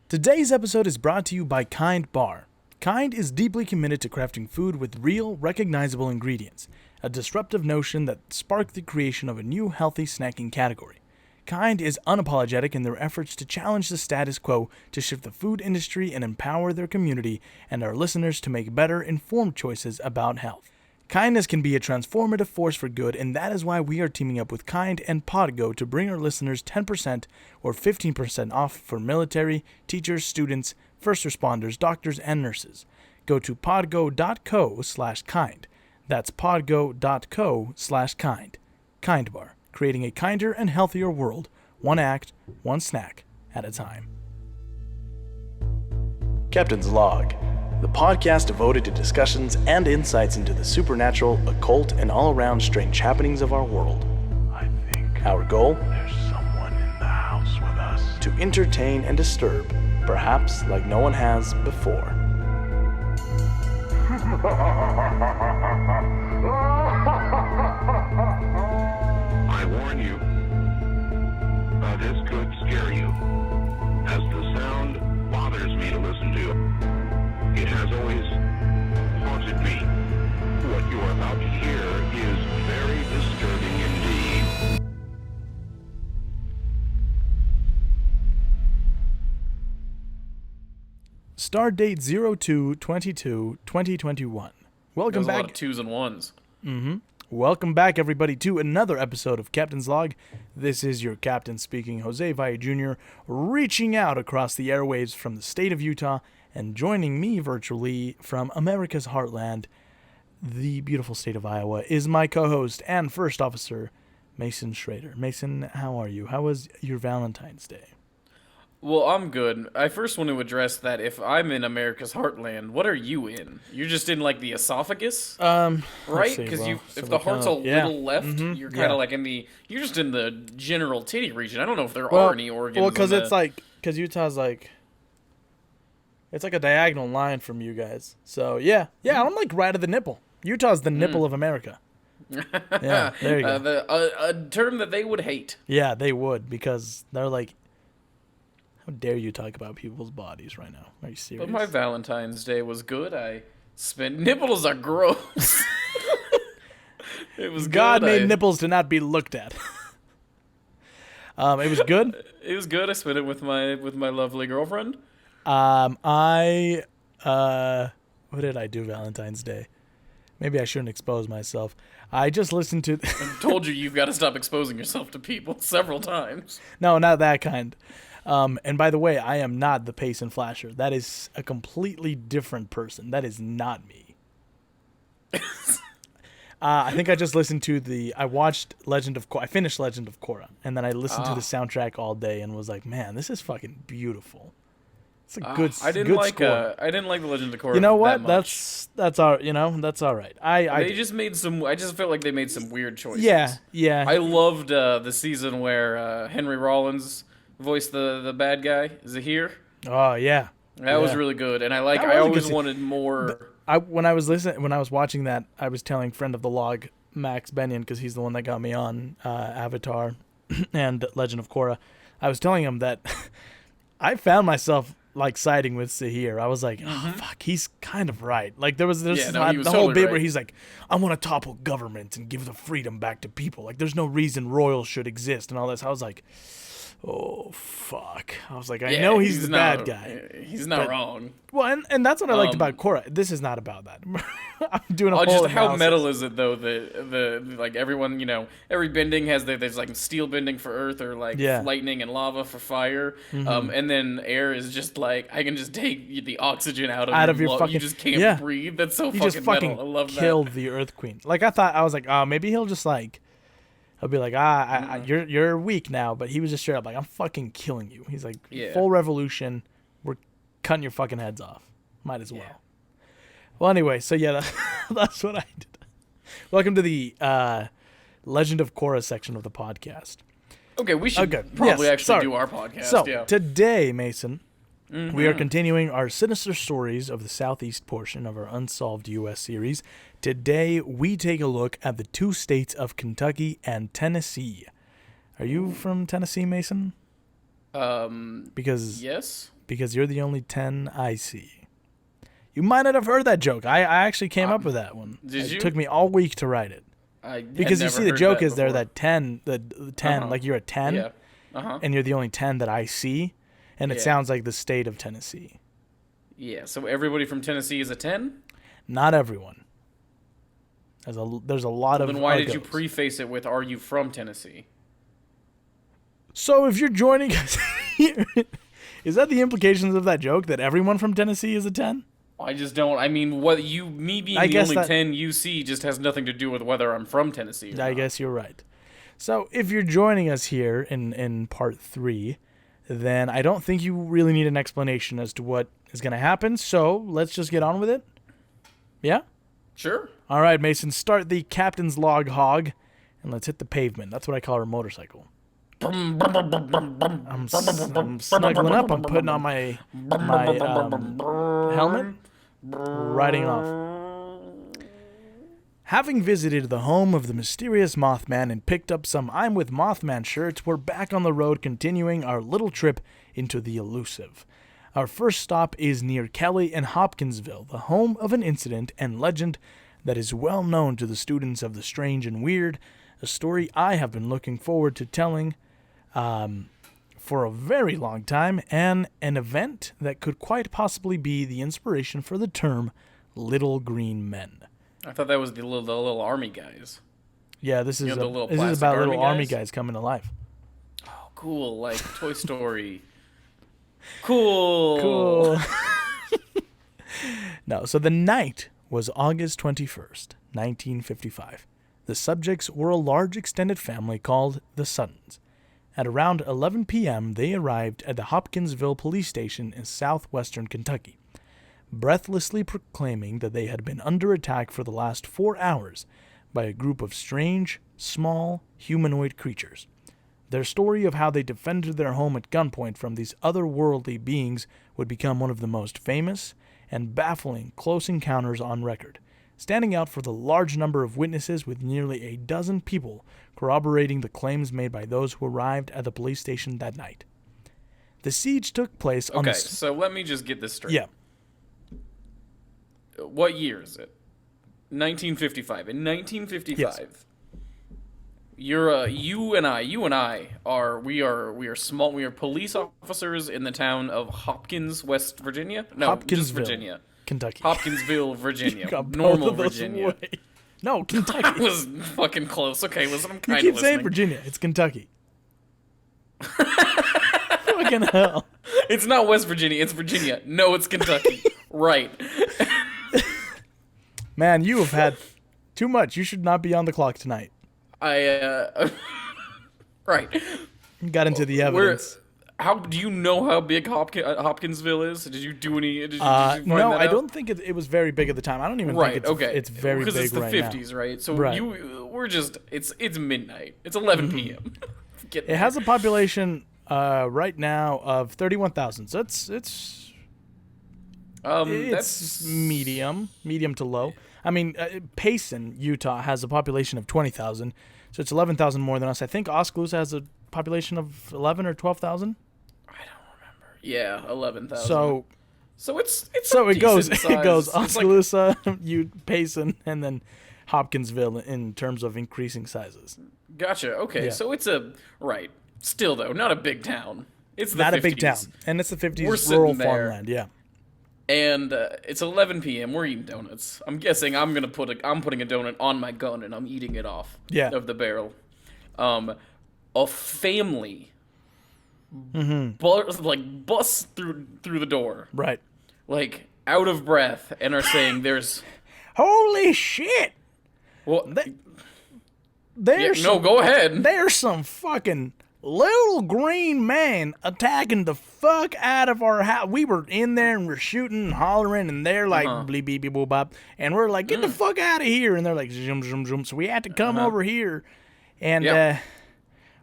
Today's episode is brought to you by Kind Bar. Kind is deeply committed to crafting food with real, recognizable ingredients, a disruptive notion that sparked the creation of a new healthy snacking category. Kind is unapologetic in their efforts to challenge the status quo, to shift the food industry and empower their community and our listeners to make better, informed choices about health. Kindness can be a transformative force for good, and that is why we are teaming up with Kind and Podgo to bring our listeners 10% or 15% off for military, teachers, students, first responders, doctors, and nurses. Go to podgo.co/kind. That's podgo.co/kind. Kind Bar, creating a kinder and healthier world, one act, one snack at a time. Captain's Log, the podcast devoted to discussions and insights into the supernatural, occult, and all-around strange happenings of our world. I think Our goal? there's someone in the house with us. To entertain and disturb, perhaps like no one has before. I warn you, this could scare you, as the sound bothers me to listen to. It has always haunted me. What you are about to hear is very disturbing indeed. Star date 02/22/2021. Welcome There's a lot back. of twos and ones. Welcome back, everybody, to another episode of Captain's Log. This is your captain speaking, Jose Valle Jr., reaching out across the airwaves from the state of Utah and joining me virtually from America's heartland, the beautiful state of Iowa, is my co-host and first officer, Mason Schrader. Mason, how are you? How was your Valentine's Day? Well, I'm good. I first want to address that if I'm in America's heartland, what are you in? You're just in, like, the esophagus? Right? Because if the heart's a little left, you're kind of like in the... You're just in the general titty region. I don't know if there are any organs. Well, because it's like... Because Utah's like... It's like a diagonal line from you guys. So, yeah, I'm like right at the nipple. Utah's the nipple of America. Yeah, there you go. A term that they would hate. Yeah, they would, because they're like, how dare you talk about people's bodies right now? Are you serious? But my Valentine's Day was good. I spent... Nipples are gross. It was God good. made nipples to not be looked at. It was good. It was good. I spent it with my lovely girlfriend. What did I do Valentine's Day? Maybe I shouldn't expose myself. I just listened to... I told you you've got to stop exposing yourself to people several times. No, not that kind. And by the way, I am not the Pace and Flasher. That is a completely different person. That is not me. I think I just listened to I watched Legend of Korra. I finished Legend of Korra, and then I listened to the soundtrack all day and was like, man, this is fucking beautiful. It's a good score. I didn't like the Legend of Korra. You know what? That much. That's all. That's all right. They just made some. I just felt like they made some weird choices. Yeah. I loved the season where Henry Rollins voiced the bad guy Zahir. Oh yeah. That was really good, and I always wanted more. When I was watching that, I was telling friend of the log, Max Benyon, because he's the one that got me on Avatar and Legend of Korra. I was telling him that I found myself like siding with Zahir. I was like, oh fuck, he's kind of right. Like there's he was the totally whole bit right. where he's like, I want to topple government and give the freedom back to people. Like there's no reason royals should exist and all this. I was like, oh fuck. I was like, I know he's the bad guy. He's not wrong. Well, and that's what I liked about Korra. This is not about that. I'm doing a whole just analysis. how metal is it though? The like everyone, every bending has there's like steel bending for earth or like lightning and lava for fire. And then air is just like I can just take the oxygen out of your fucking. You just can't breathe. That's so fucking metal. I love that. Killed the Earth Queen. Like I was like, oh, maybe he'll just like. He'll be like, you're weak now, but he was just straight up like, I'm fucking killing you. He's like, full revolution, we're cutting your fucking heads off. Might as well. Yeah. Well, anyway, so that's what I did. Welcome to the Legend of Korra section of the podcast. Okay, we should probably do our podcast. So today, Mason, we are continuing our Sinister stories of the southeast portion of our Unsolved U.S. series. Today, we take a look at the two states of Kentucky and Tennessee. Are you from Tennessee, Mason? Because yes. because you're the only 10 I see. You might not have heard that joke. I actually came up with that one. Did you? It took me all week to write it. Because you see, the joke is there that 10, the 10, like you're a 10, and you're the only 10 that I see, and it sounds like the state of Tennessee. Yeah, so everybody from Tennessee is a 10? Not everyone. There's a lot of. Then why did you preface it with "Are you from Tennessee"? So if you're joining us here, is that the implications of that joke, that everyone from Tennessee is a 10? I just don't. I mean, me being the only 10 you see just has nothing to do with whether I'm from Tennessee or not. I guess you're right. So if you're joining us here in part 3, then I don't think you really need an explanation as to what is going to happen. So let's just get on with it. Yeah? Sure. All right, Mason, start the captain's log hog, and let's hit the pavement. That's what I call our motorcycle. I'm snuggling up. I'm putting on my helmet. Riding off. Having visited the home of the mysterious Mothman and picked up some I'm with Mothman shirts, we're back on the road continuing our little trip into the elusive. Our first stop is near Kelly-Hopkinsville, the home of an incident and legend that is well known to the students of the strange and weird, a story I have been looking forward to telling for a very long time, and an event that could quite possibly be the inspiration for the term Little Green Men. I thought that was the little army guys. Yeah, this is about little army guys coming to life. Oh, cool, like Toy Story. Cool. No, so the night was August 21st, 1955. The subjects were a large extended family called the Suttons. At around 11 p.m., they arrived at the Hopkinsville police station in southwestern Kentucky, breathlessly proclaiming that they had been under attack for the last 4 hours by a group of strange, small, humanoid creatures. Their story of how they defended their home at gunpoint from these otherworldly beings would become one of the most famous and baffling close encounters on record, standing out for the large number of witnesses, with nearly a dozen people corroborating the claims made by those who arrived at the police station that night. The siege took place on so let me just get this straight. Yeah. What year is it? 1955. In 1955, yes. You and I are small. We are police officers in the town of Hopkins, West Virginia. No, Hopkinsville, just Virginia. Kentucky. Hopkinsville, Virginia. You got Normal both of those Virginia. away. No, Kentucky. I was fucking close. Okay, listen, I'm kind of You listening. keep saying Virginia. It's Kentucky. Fucking hell. It's not West Virginia. It's Virginia. No, it's Kentucky. Right. Man, you have had too much. You should not be on the clock tonight. Right. Got into the evidence. How do you know how big Hopkinsville is? Did you do any? Did you find no, that I out? don't think it was very big at the time. I don't even think it's very big right now. Because it's the 50s, right? So we're just it's midnight. It's 11 p.m. It has a population right now of 31,000. So it's that's medium to low. I mean, Payson, Utah, has a population of 20,000, so it's 11,000 more than us. I think Oskaloosa has a population of 11 or 12,000. I don't remember. Yeah, 11,000. So it goes Oskaloosa, Payson, and then Hopkinsville in terms of increasing sizes. Gotcha. Okay, yeah. So it's right. Still though, not a big town. It's not 50s. A big town, and it's the 50s. We're rural farmland. Yeah. And it's 11 p.m. We're eating donuts. I'm guessing I'm putting a donut on my gun and I'm eating it off of the barrel. A family busts through the door, right? Like out of breath, and are saying, "There's holy shit." Well, no, go ahead. There's some fucking little green man attacking the fuck out of our house. We were in there and we're shooting and hollering, and they're like bleep beep beep boop bop, and we're like, get the fuck out of here, and they're like zoom zoom zoom. So we had to come over here, and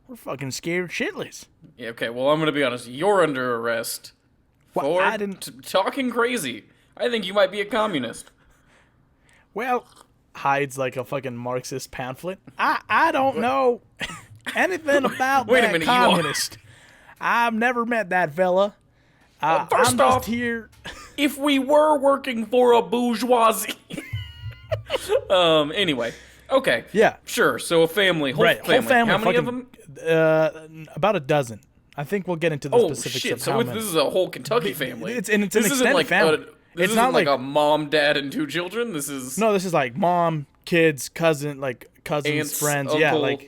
we're fucking scared shitless. Yeah, okay, well, I'm gonna be honest. You're under arrest for talking crazy. I think you might be a communist. Well, hides like a fucking Marxist pamphlet. I don't know anything about that communist. I've never met that fella. First I'm off, just here. if we were working for a bourgeoisie. Anyway. Okay. Yeah. Sure. So a family. Whole family. How many of them? About a dozen. I think we'll get into the specifics of how many. So this is a whole Kentucky family. It's an extended family. This isn't like a mom, dad, and 2 children. This is this is like mom, kids, cousins, aunts, friends. uncle,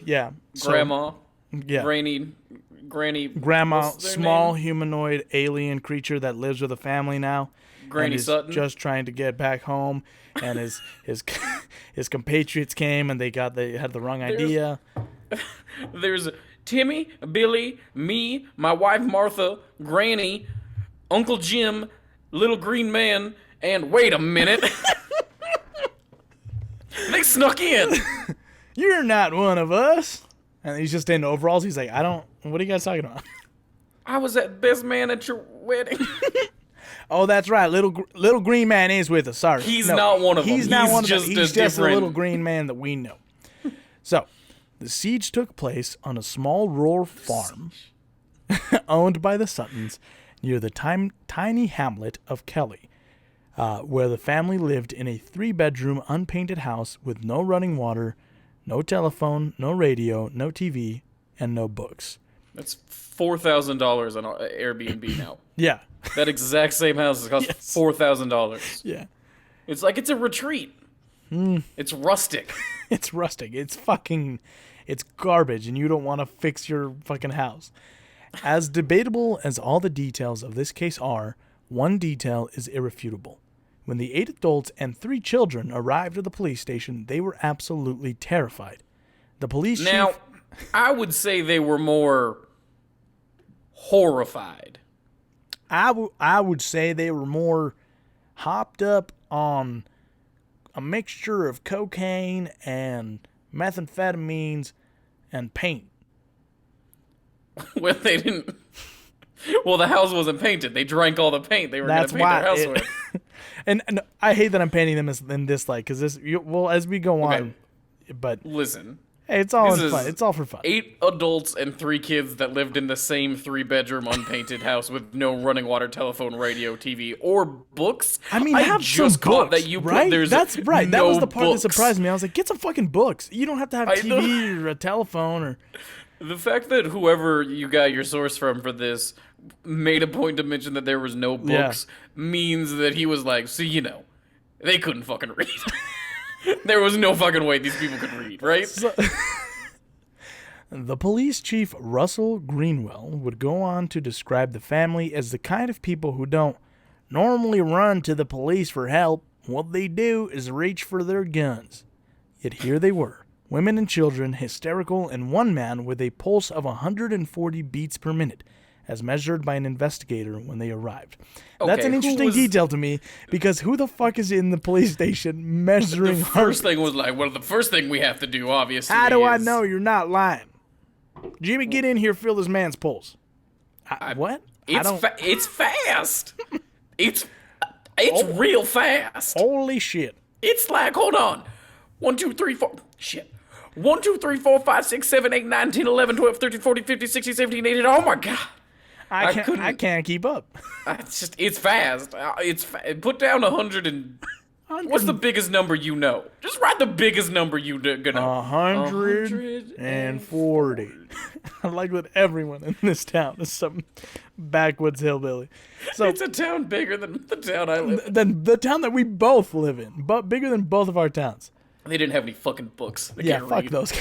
grandma, granny, grandma, small humanoid alien creature that lives with a family now. Granny and is Sutton. Just trying to get back home, and his compatriots came and they had the wrong idea. There's Timmy, Billy, me, my wife Martha, Granny, Uncle Jim, Little Green Man, and wait a minute. They snuck in. You're not one of us. And he's just in overalls. He's like, what are you guys talking about? I was at best man at your wedding. Oh, that's right. Little Green Man is with us. Sorry. He's not one of them. He's not one of them. He's just a little green man that we know. So, the siege took place on a small rural farm owned by the Suttons near the tiny hamlet of Kelly, where the family lived in a 3-bedroom unpainted house with no running water, no telephone, no radio, no TV, and no books. That's $4,000 on Airbnb now. Yeah. That exact same house costs $4,000. Yeah. It's like it's a retreat. It's rustic. It's rustic. It's garbage, and you don't want to fix your fucking house. As debatable as all the details of this case are, one detail is irrefutable. When the 8 adults and 3 children arrived at the police station, they were absolutely terrified. The police chief... I would say they were more horrified. I would say they were more hopped up on a mixture of cocaine and methamphetamines and paint. Well, they didn't... Well, the house wasn't painted. They drank all the paint they were going to paint their house with. And I hate that I'm painting them in this light, because as we go on... But listen... Hey, it's all fun. It's all for fun. 8 adults and 3 kids that lived in the same 3-bedroom unpainted house with no running water, telephone, radio, TV, or books. I mean, have some books, that you right? There's That's right. That was the part books. that surprised me. I was like, get some fucking books. You don't have to have TV or a telephone or... The fact that whoever you got your source from for this made a point to mention that there was no books means that he was like, so they couldn't fucking read. There was no fucking way these people could read, right? The police chief, Russell Greenwell, would go on to describe the family as the kind of people who don't normally run to the police for help. What they do is reach for their guns. Yet here they were, women and children, hysterical, and one man with a pulse of 140 beats per minute, as measured by an investigator when they arrived. Okay, that's an interesting detail to me, because who the fuck is in the police station measuring The first thing was like, well, the first thing we have to do, obviously, How do I know you're not lying? Jimmy, get in here, feel this man's pulse. What? It's fast. It's real fast. Holy shit. It's like, hold on. 1, 2, 3, 4. Shit. 1, 2, 3, 4, 5, 6, 7, 8, 9, 10, 11, 12, 13, 14, 15, 16, 17, 18. Oh my god. I can't keep up. It's fast. Put down 100 and... What's the biggest number you know? Just write the biggest number you know. 140. I like that everyone in this town is some backwoods hillbilly. So it's a town bigger than the town I live in. Than the town that we both live in, but bigger than both of our towns. They didn't have any fucking books. They yeah, can't fuck read. those.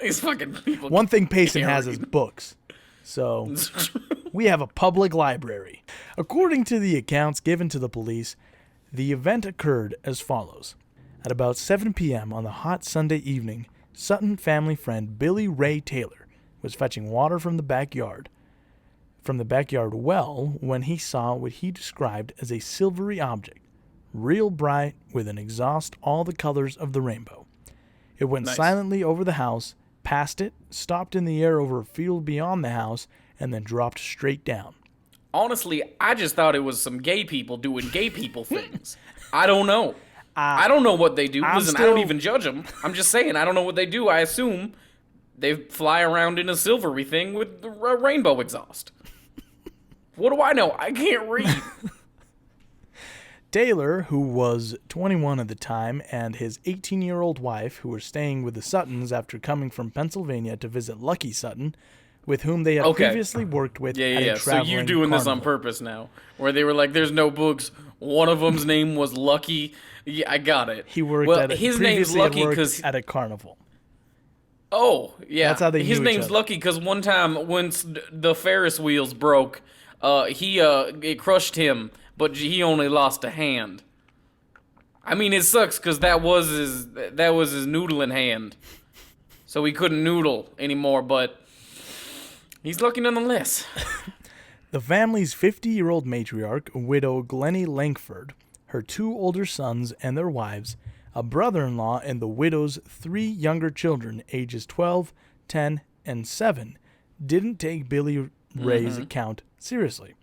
These fucking people. One thing Payson has is books. So we have a public library. According to the accounts given to the police, the event occurred as follows. At about 7 p.m. on the hot Sunday evening, Sutton family friend Billy Ray Taylor was fetching water from the backyard well when he saw what he described as a silvery object, real bright with an exhaust all the colors of the rainbow. It went silently over the house, past it, stopped in the air over a field beyond the house, and then dropped straight down. Honestly, I just thought it was some gay people doing gay people things. I don't know. I don't know what they do. Listen, I don't even judge them. I'm just saying, I don't know what they do. I assume they fly around in a silvery thing with a rainbow exhaust. What do I know? I can't read. Taylor, who was 21 at the time, and his 18-year-old wife, who were staying with the Suttons after coming from Pennsylvania to visit Lucky Sutton, with whom they had previously worked with at a traveling So you're doing carnival. this on purpose now, where they were like, there's no books. One of them's name was Lucky. Yeah, I got it. He worked his name's Lucky because at a carnival. Oh, yeah. That's how they His knew each name's other. Lucky because one time when the Ferris wheels broke, it crushed him, but he only lost a hand. I mean, it sucks because that was his noodling hand, so he couldn't noodle anymore. But he's lucky nonetheless. The family's 50-year-old matriarch, widow Glennie Langford, her 2 older sons and their wives, a brother-in-law, and the widow's 3 younger children, ages 12, 10, and 7, didn't take Billy Ray's account seriously,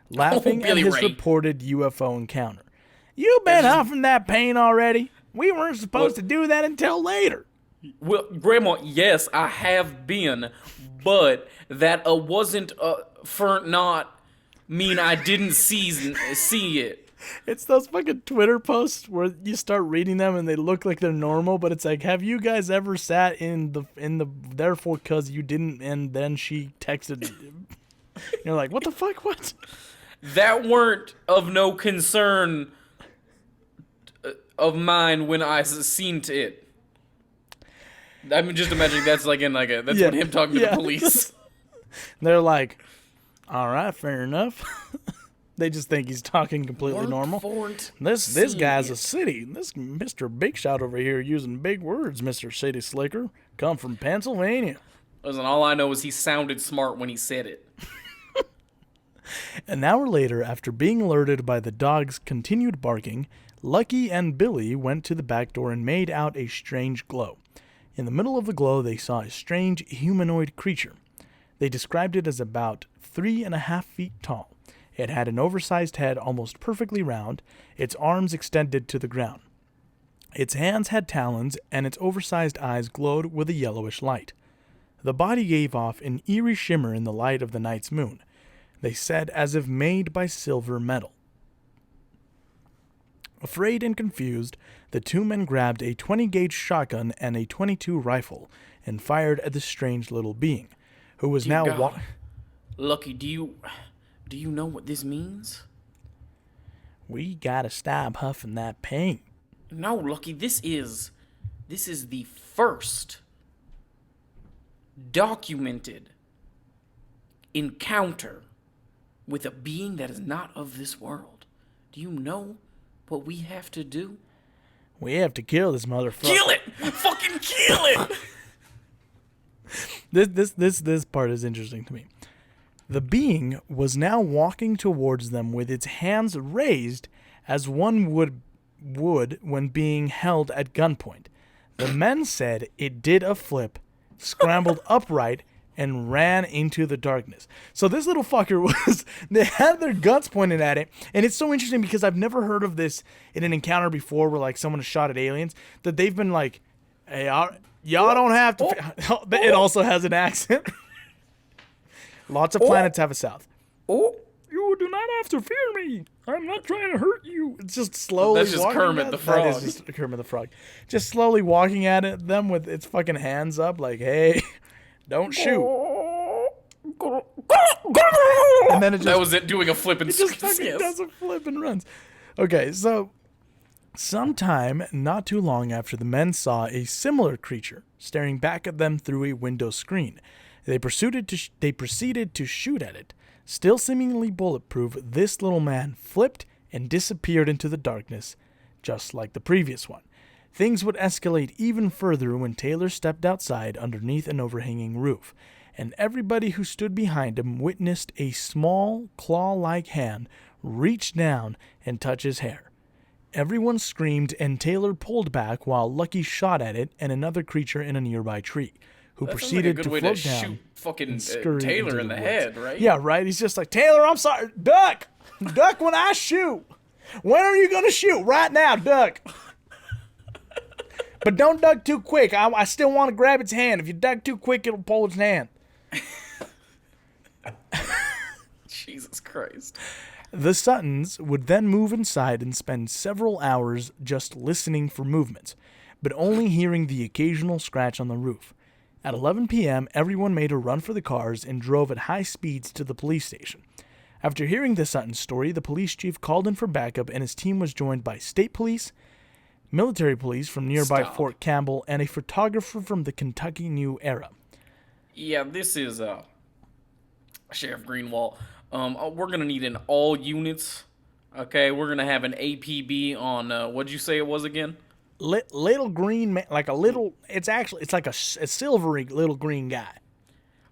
laughing at his reported UFO encounter. "You've been huffing that paint already. We weren't supposed to do that until later." Well, Grandma, yes, I have been, but that wasn't for not mean I didn't see it. It's those fucking Twitter posts where you start reading them and they look like they're normal, but it's like, have you guys ever sat in the therefore cause you didn't, and then she texted. You're like, what the fuck? What? That weren't of no concern of mine when I seen it. I'm just imagining that's what him talking to the police. They're like, all right, fair enough. They just think he's talking completely normal. This guy's a city. This Mr. Big Shot over here using big words, Mr. City Slicker. Come from Pennsylvania. Listen, all I know is he sounded smart when he said it. An hour later, after being alerted by the dog's continued barking, Lucky and Billy went to the back door and made out a strange glow. In the middle of the glow, they saw a strange humanoid creature. They described it as about 3.5 feet tall. It had an oversized head almost perfectly round, its arms extended to the ground. Its hands had talons, and its oversized eyes glowed with a yellowish light. The body gave off an eerie shimmer in the light of the night's moon. They said as if made by silver metal. Afraid and confused, the 2 men grabbed a 20-gauge shotgun and a .22 rifle and fired at the strange little being, who was now Lucky, do you know what this means? We gotta stop huffing that paint. No, Lucky, this is the first documented encounter with a being that is not of this world. Do you know what we have to do? We have to kill this motherfucker. Kill it! Fucking kill it! This part is interesting to me. The being was now walking towards them with its hands raised as one would when being held at gunpoint. The men said it did a flip, scrambled upright, and ran into the darkness. So this little fucker they had their guns pointed at it, and it's so interesting because I've never heard of this in an encounter before where like someone has shot at aliens, that they've been like, hey, y'all don't have to, it also has an accent. Lots of planets have a south. Oh, you do not have to fear me. I'm not trying to hurt you. It's just slowly That's just walking Kermit the Frog. That is just Kermit the Frog. Just slowly walking at them with its fucking hands up like, hey, don't shoot. And then that was it doing a flip and just fucking does a flip and runs. Okay, so sometime not too long after the men saw a similar creature staring back at them through a window screen. They proceeded to shoot at it. Still seemingly bulletproof, this little man flipped and disappeared into the darkness, just like the previous one. Things would escalate even further when Taylor stepped outside underneath an overhanging roof, and everybody who stood behind him witnessed a small, claw-like hand reach down and touch his hair. Everyone screamed, and Taylor pulled back while Lucky shot at it and another creature in a nearby tree, who proceeded to float down. Shoot fucking Taylor in the head, right? Yeah, right. He's just like, Taylor, I'm sorry. Duck! Duck when I shoot. When are you going to shoot? Right now, duck. But don't duck too quick. I still want to grab its hand. If you duck too quick, it'll pull its hand. Jesus Christ. The Suttons would then move inside and spend several hours just listening for movements, but only hearing the occasional scratch on the roof. At 11 p.m., everyone made a run for the cars and drove at high speeds to the police station. After hearing the Sutton story, the police chief called in for backup, and his team was joined by state police, military police from nearby Fort Campbell, and a photographer from the Kentucky New Era. Yeah, this is Sheriff Greenwald. We're going to need in all units, okay? We're going to have an APB on, what'd you say it was again? Little green man, like a little, it's like a silvery little green guy.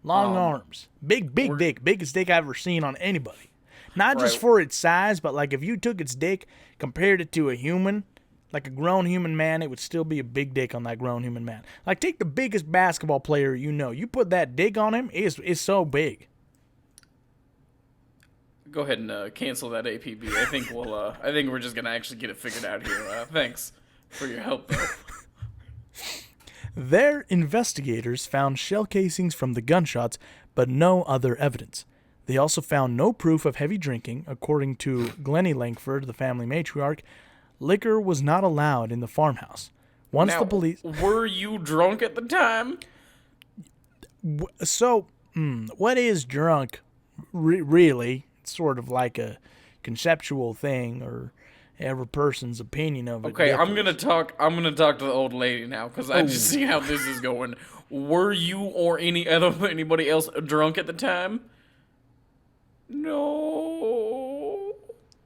Long arms. Big dick. Biggest dick I've ever seen on anybody. Not just for its size, but like if you took its dick, compared it to a human, like a grown human man, it would still be a big dick on that grown human man. Like take the biggest basketball player you know. You put that dick on him, it's so big. Go ahead and cancel that APB. I think I think we're just going to actually get it figured out here. Thanks for your help, though. Their investigators found shell casings from the gunshots, but no other evidence. They also found no proof of heavy drinking. According to Glennie Langford, the family matriarch, liquor was not allowed in the farmhouse. The police... Were you drunk at the time? So, what is drunk, really? It's sort of like a conceptual thing, or every person's opinion of it. Okay, I'm gonna talk to the old lady now, because I just see how this is going. Were you or anybody else drunk at the time? No.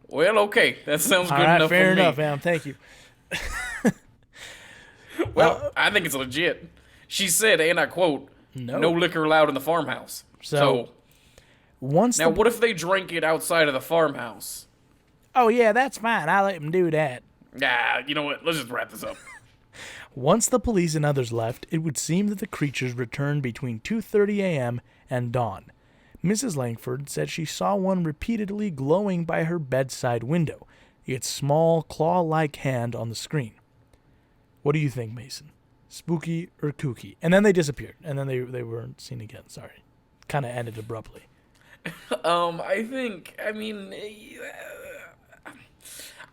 Well, okay, that sounds good enough. Fair for me. enough, man. Thank you. Well, I think it's legit. She said, and I quote, "No liquor allowed in the farmhouse." So what if they drank it outside of the farmhouse? Oh, yeah, that's fine. I'll let them do that. Nah, you know what? Let's just wrap this up. Once the police and others left, it would seem that the creatures returned between 2:30 a.m. and dawn. Mrs. Langford said she saw one repeatedly glowing by her bedside window, its small claw-like hand on the screen. What do you think, Mason? Spooky or kooky? And then they disappeared, and then they weren't seen again. Sorry. Kind of ended abruptly.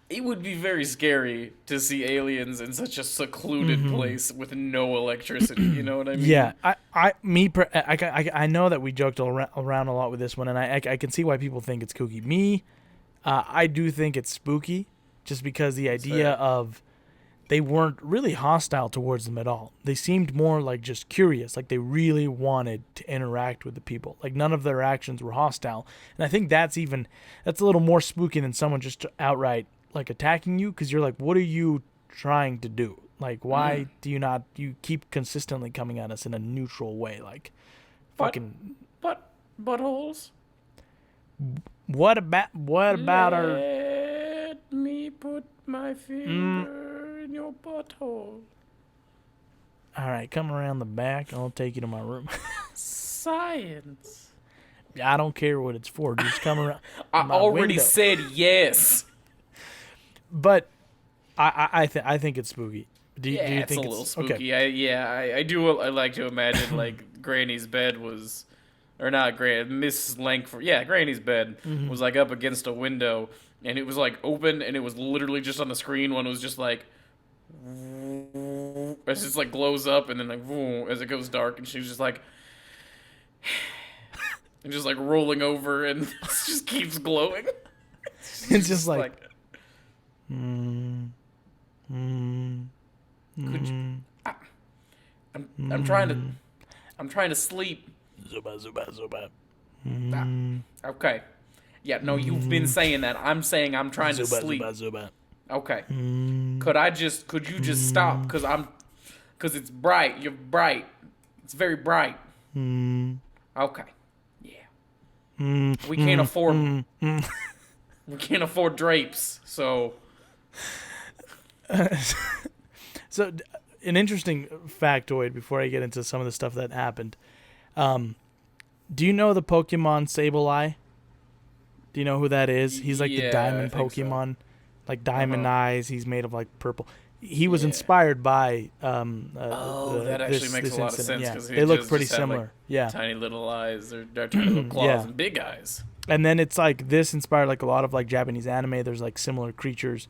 It would be very scary to see aliens in such a secluded place with no electricity. You know what I mean? Yeah, I know that we joked around a lot with this one, and I can see why people think it's kooky. I do think it's spooky, just because the idea of they weren't really hostile towards them at all. They seemed more like just curious, like they really wanted to interact with the people. Like none of their actions were hostile, and I think that's a little more spooky than someone just outright like attacking you, because you're like, what are you trying to do? Like, why do you keep consistently coming at us in a neutral way? Like, buttholes? What about our... Let me put my finger in your butthole. All right, come around the back. I'll take you to my room. Science. I don't care what it's for. Just come around. I already said yes. But I think it's spooky. Do you think it's a little spooky? Okay. I do. I like to imagine like Granny's bed was, or not Granny, Miss Langford. Yeah, Granny's bed was like up against a window, and it was like open, and it was literally just on the screen. One was just like, it just like glows up, and then like as it goes dark, and she was just like, and just like rolling over, and it just keeps glowing. It's just like Could you, I'm trying to sleep. Zuba. Okay. Yeah, no, you've been saying that. I'm saying I'm trying to sleep. Zuba. Okay. Could you just stop? Cause it's bright. You're bright. It's very bright. Okay. Yeah. We can't afford. We can't afford drapes, so. So, an interesting factoid before I get into some of the stuff that happened. Do you know the Pokemon Sableye? Do you know who that is? He's like the diamond Pokemon, like diamond eyes. He's made of like purple. He was inspired by. That actually makes a lot of sense. Yeah. They look pretty similar. Like tiny little eyes, or tiny little claws, and big eyes. And then it's like this inspired like a lot of like Japanese anime. There's like similar creatures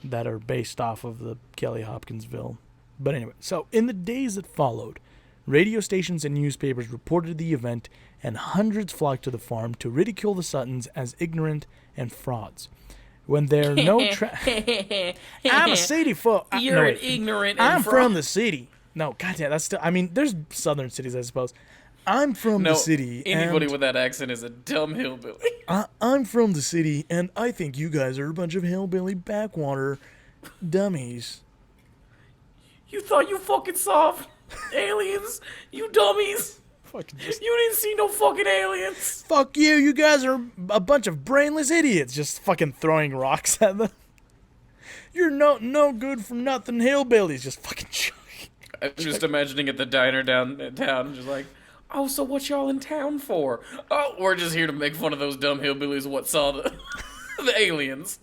that are based off of the Kelly-Hopkinsville. But anyway, so in the days that followed, radio stations and newspapers reported the event, and hundreds flocked to the farm to ridicule the Suttons as ignorant and frauds. When there are no I'm a city folk. You're ignorant and I'm from the city. No, goddamn, that's still... I mean, there's southern cities, I suppose. I'm from the city. Anybody with that accent is a dumb hillbilly. I'm from the city, and I think you guys are a bunch of hillbilly backwater dummies. You thought you fucking saw aliens? You dummies. You didn't see no fucking aliens. Fuck you. You guys are a bunch of brainless idiots just fucking throwing rocks at them. You're no good for nothing hillbillies. Just fucking chucking. I'm just imagining at the diner downtown, just like, oh, so what y'all in town for? Oh, we're just here to make fun of those dumb hillbillies what saw the aliens.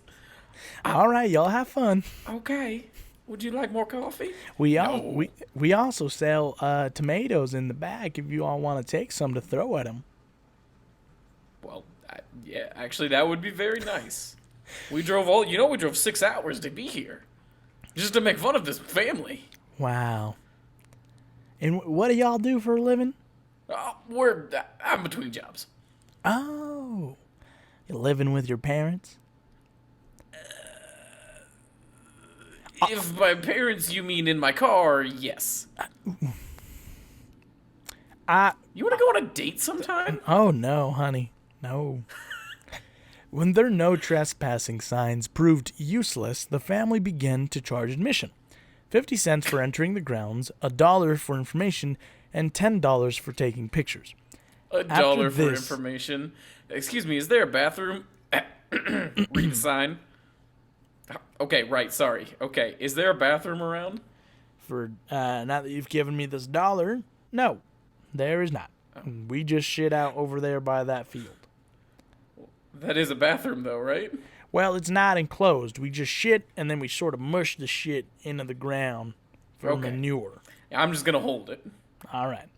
All right, y'all have fun. Okay. Would you like more coffee? We also sell tomatoes in the back if you all want to take some to throw at them. Well, yeah, actually, that would be very nice. We drove 6 hours to be here, just to make fun of this family. Wow. And what do y'all do for a living? I'm between jobs. Oh, you living with your parents? If by parents you mean in my car, yes. You want to go on a date sometime? Oh, no, honey. No. When their no trespassing signs proved useless, the family began to charge admission. 50 cents for entering the grounds, $1 for information, and $10 for taking pictures. $1 for information? Excuse me, is there a bathroom? Read the sign. Okay, right, sorry. Okay, is there a bathroom around? For now that you've given me this $1, no, there is not. We just shit out over there by that field. That is a bathroom, though, right? Well, it's not enclosed. We just shit, and then we sort of mush the shit into the ground for manure. I'm just going to hold it. All right.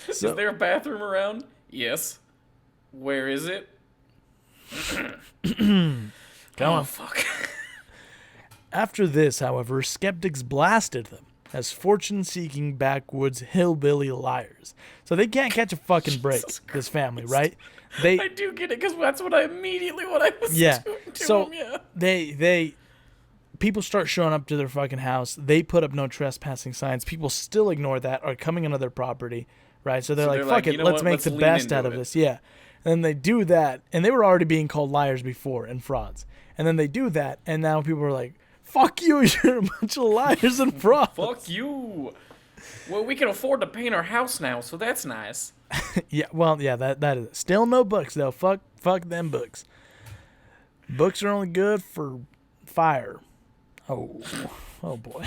Is there a bathroom around? Yes. Where is it? Come on. Fuck. After this, however, skeptics blasted them as fortune-seeking backwoods hillbilly liars. So they can't catch a fucking break, this family, right? I do get it, because that's what I was doing to them, yeah. They people start showing up to their fucking house. They put up no trespassing signs. People still ignore that, are coming onto their property, right? So they're like, fuck it, let's make the best out of this. Yeah. And then they do that, and they were already being called liars before and frauds. And then they do that, and now people are like, fuck you, you're a bunch of liars and frauds. Fuck you. Well, we can afford to paint our house now, so that's nice. Yeah, well, yeah, that is still no books though. Fuck them books. Books are only good for fire. Oh boy.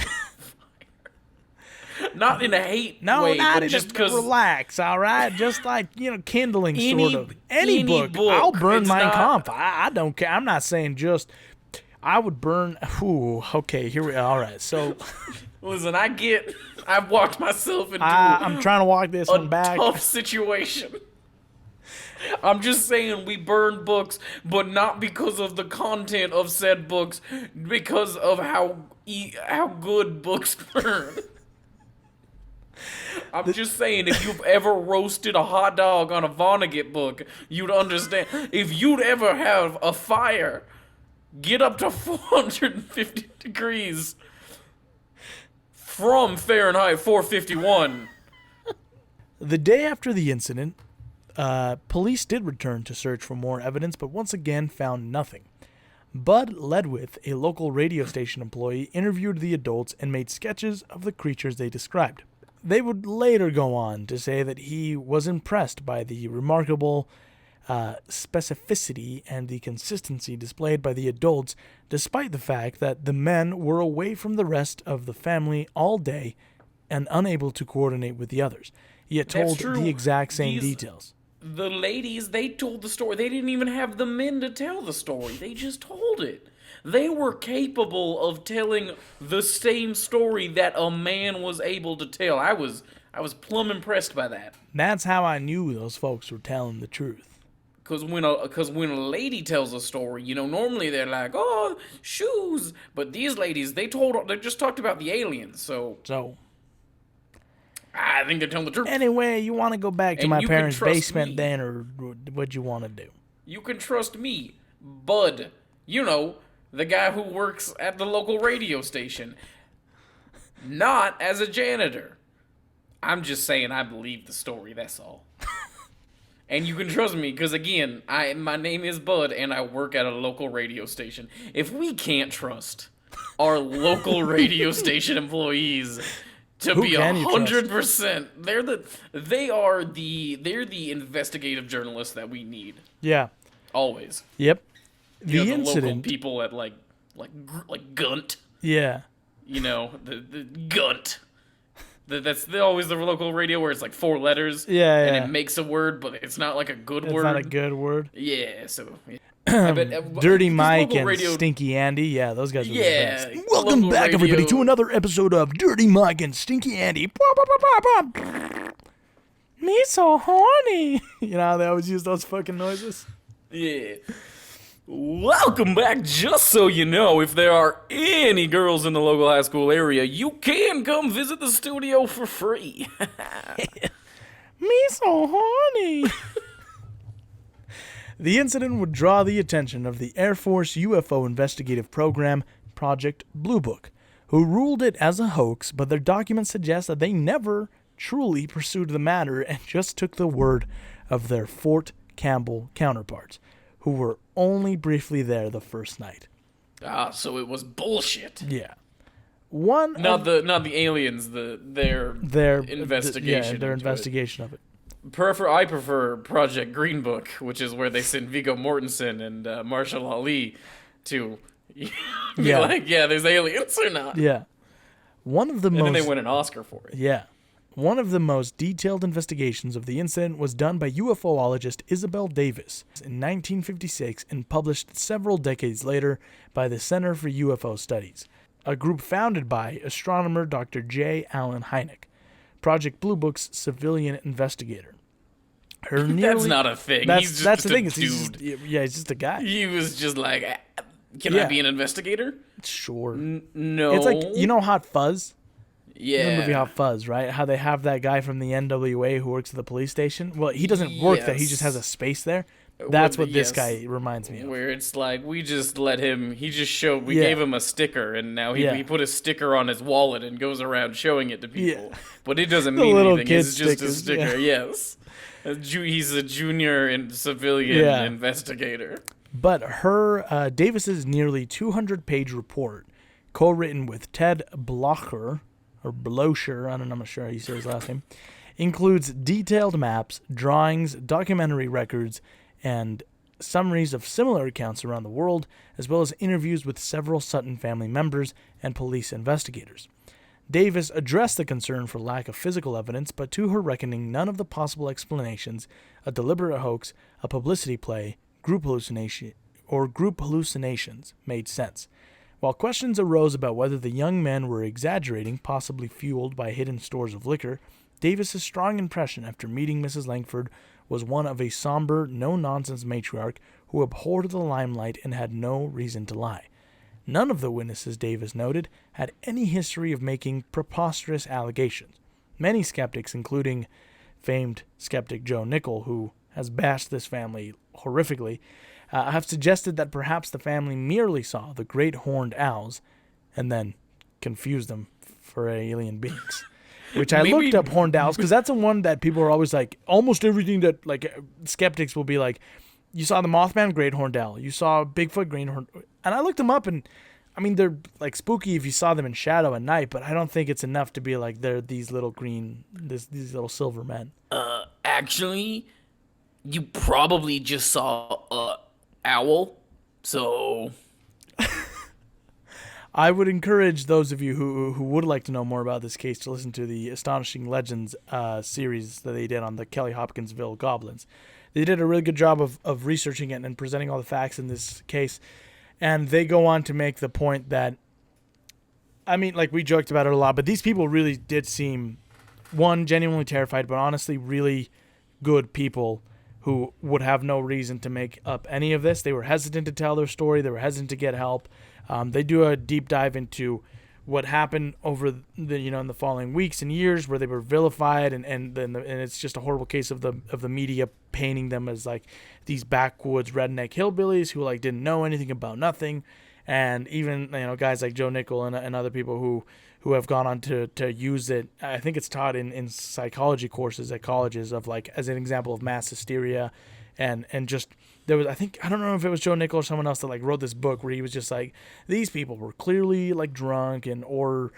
Not in a hate way, but in just because. Relax, all right. Just like kindling sort of. Any book. I'll burn Mein Kampf. I don't care. I'm not saying just. I would burn. Ooh, okay. Here we are. All right. So. Listen, I've walked myself into I'm trying to walk this one back. Tough situation. I'm just saying we burn books, but not because of the content of said books, because of how good books burn. I'm just saying, if you've ever roasted a hot dog on a Vonnegut book, you'd understand. If you'd ever have a fire get up to 450 degrees from Fahrenheit 451. The day after the incident, police did return to search for more evidence, but once again found nothing. Bud Ledwith, a local radio station employee, interviewed the adults and made sketches of the creatures they described. They would later go on to say that he was impressed by the remarkable specificity and the consistency displayed by the adults, despite the fact that the men were away from the rest of the family all day and unable to coordinate with the others. He had told the exact same details. The ladies, they told the story. They didn't even have the men to tell the story. They just told it. They were capable of telling the same story that a man was able to tell. I was plumb impressed by that. That's how I knew those folks were telling the truth. Because when a lady tells a story, normally they're like, oh, shoes. But these ladies, they just talked about the aliens. So I think they're telling the truth. Anyway, you want to go back to my parents' basement then, or what'd you want to do? You can trust me, Bud. The guy who works at the local radio station. Not as a janitor. I'm just saying I believe the story, that's all. And you can trust me, because again, my name is Bud, and I work at a local radio station. If we can't trust our local radio station employees to be 100%, they're the investigative journalists that we need. Yeah. Always. Yep. The local people at like Gunt. Yeah. The Gunt. That's always the local radio where it's like 4 letters. Yeah, and it makes a word, but it's not like a good word. It's not a good word. Yeah, so... I bet, Dirty Mike and radio... Stinky Andy. Yeah, those guys are the best. Welcome back, everybody, to another episode of Dirty Mike and Stinky Andy. Me so horny. You know how they always use those fucking noises? Yeah. Welcome back. Just so you know, if there are any girls in the local high school area, you can come visit the studio for free. Me so horny. The incident would draw the attention of the Air Force UFO investigative program, Project Blue Book, who ruled it as a hoax, but their documents suggest that they never truly pursued the matter and just took the word of their Fort Campbell counterparts, who were only briefly there the first night. Ah, so it was bullshit. Yeah. Not the aliens, their investigation. Their investigation of it. I prefer Project Green Book, which is where they send Viggo Mortensen and Marshall Ali to be like, yeah, there's aliens or not. Yeah. And then they win an Oscar for it. Yeah. One of the most detailed investigations of the incident was done by UFOologist Isabel Davis in 1956 and published several decades later by the Center for UFO Studies, a group founded by astronomer Dr. J. Allen Hynek, Project Blue Book's civilian investigator. That's not a thing. He's just a dude. He's just a guy. He was just like, can I be an investigator? Sure. No. It's like, Hot Fuzz? Yeah. The movie Hot Fuzz, right? How they have that guy from the NWA who works at the police station. Well, he doesn't work there. He just has a space there. That's what this guy reminds me of. Where it's like, we just let him, we gave him a sticker, and now he put a sticker on his wallet and goes around showing it to people. Yeah. But it doesn't mean anything. It's just a sticker, yes. He's a junior and civilian investigator. But Davis's nearly 200-page report, co-written with Ted Blocher, or Blocher, I'm not sure how you say his last name, includes detailed maps, drawings, documentary records, and summaries of similar accounts around the world, as well as interviews with several Sutton family members and police investigators. Davis addressed the concern for lack of physical evidence, but to her reckoning, none of the possible explanations, a deliberate hoax, a publicity play, group hallucinations, made sense. While questions arose about whether the young men were exaggerating, possibly fueled by hidden stores of liquor, Davis's strong impression after meeting Mrs. Langford was one of a somber, no-nonsense matriarch who abhorred the limelight and had no reason to lie. None of the witnesses, Davis noted, had any history of making preposterous allegations. Many skeptics, including famed skeptic Joe Nickel, who has bashed this family horrifically, have suggested that perhaps the family merely saw the great horned owls and then confused them for alien beings. Which I looked up horned owls, because that's the one that people are always like, almost everything that, like, skeptics will be like, you saw the Mothman, great horned owl. You saw Bigfoot, great horned... And I looked them up, and, I mean, they're, like, spooky if you saw them in shadow at night, but I don't think it's enough to be like, they're these little green, these little silver men. Actually, you probably just saw a owl, so... I would encourage those of you who would like to know more about this case to listen to the Astonishing Legends series that they did on the Kelly-Hopkinsville Goblins. They did a really good job of researching it and presenting all the facts in this case. And they go on to make the point that, I mean, like we joked about it a lot, but these people really did seem, one, genuinely terrified, but honestly really good people who would have no reason to make up any of this. They were hesitant to tell their story. They were hesitant to get help. They do a deep dive into what happened over the in the following weeks and years, where they were vilified, and it's just a horrible case of the media painting them as like these backwoods redneck hillbillies who like didn't know anything about nothing, and even guys like Joe Nickel and other people who have gone on to use it. I think it's taught in psychology courses at colleges of like as an example of mass hysteria, and just. There was, I don't know if it was Joe Nickel or someone else that like wrote this book where he was just like, these people were clearly like drunk or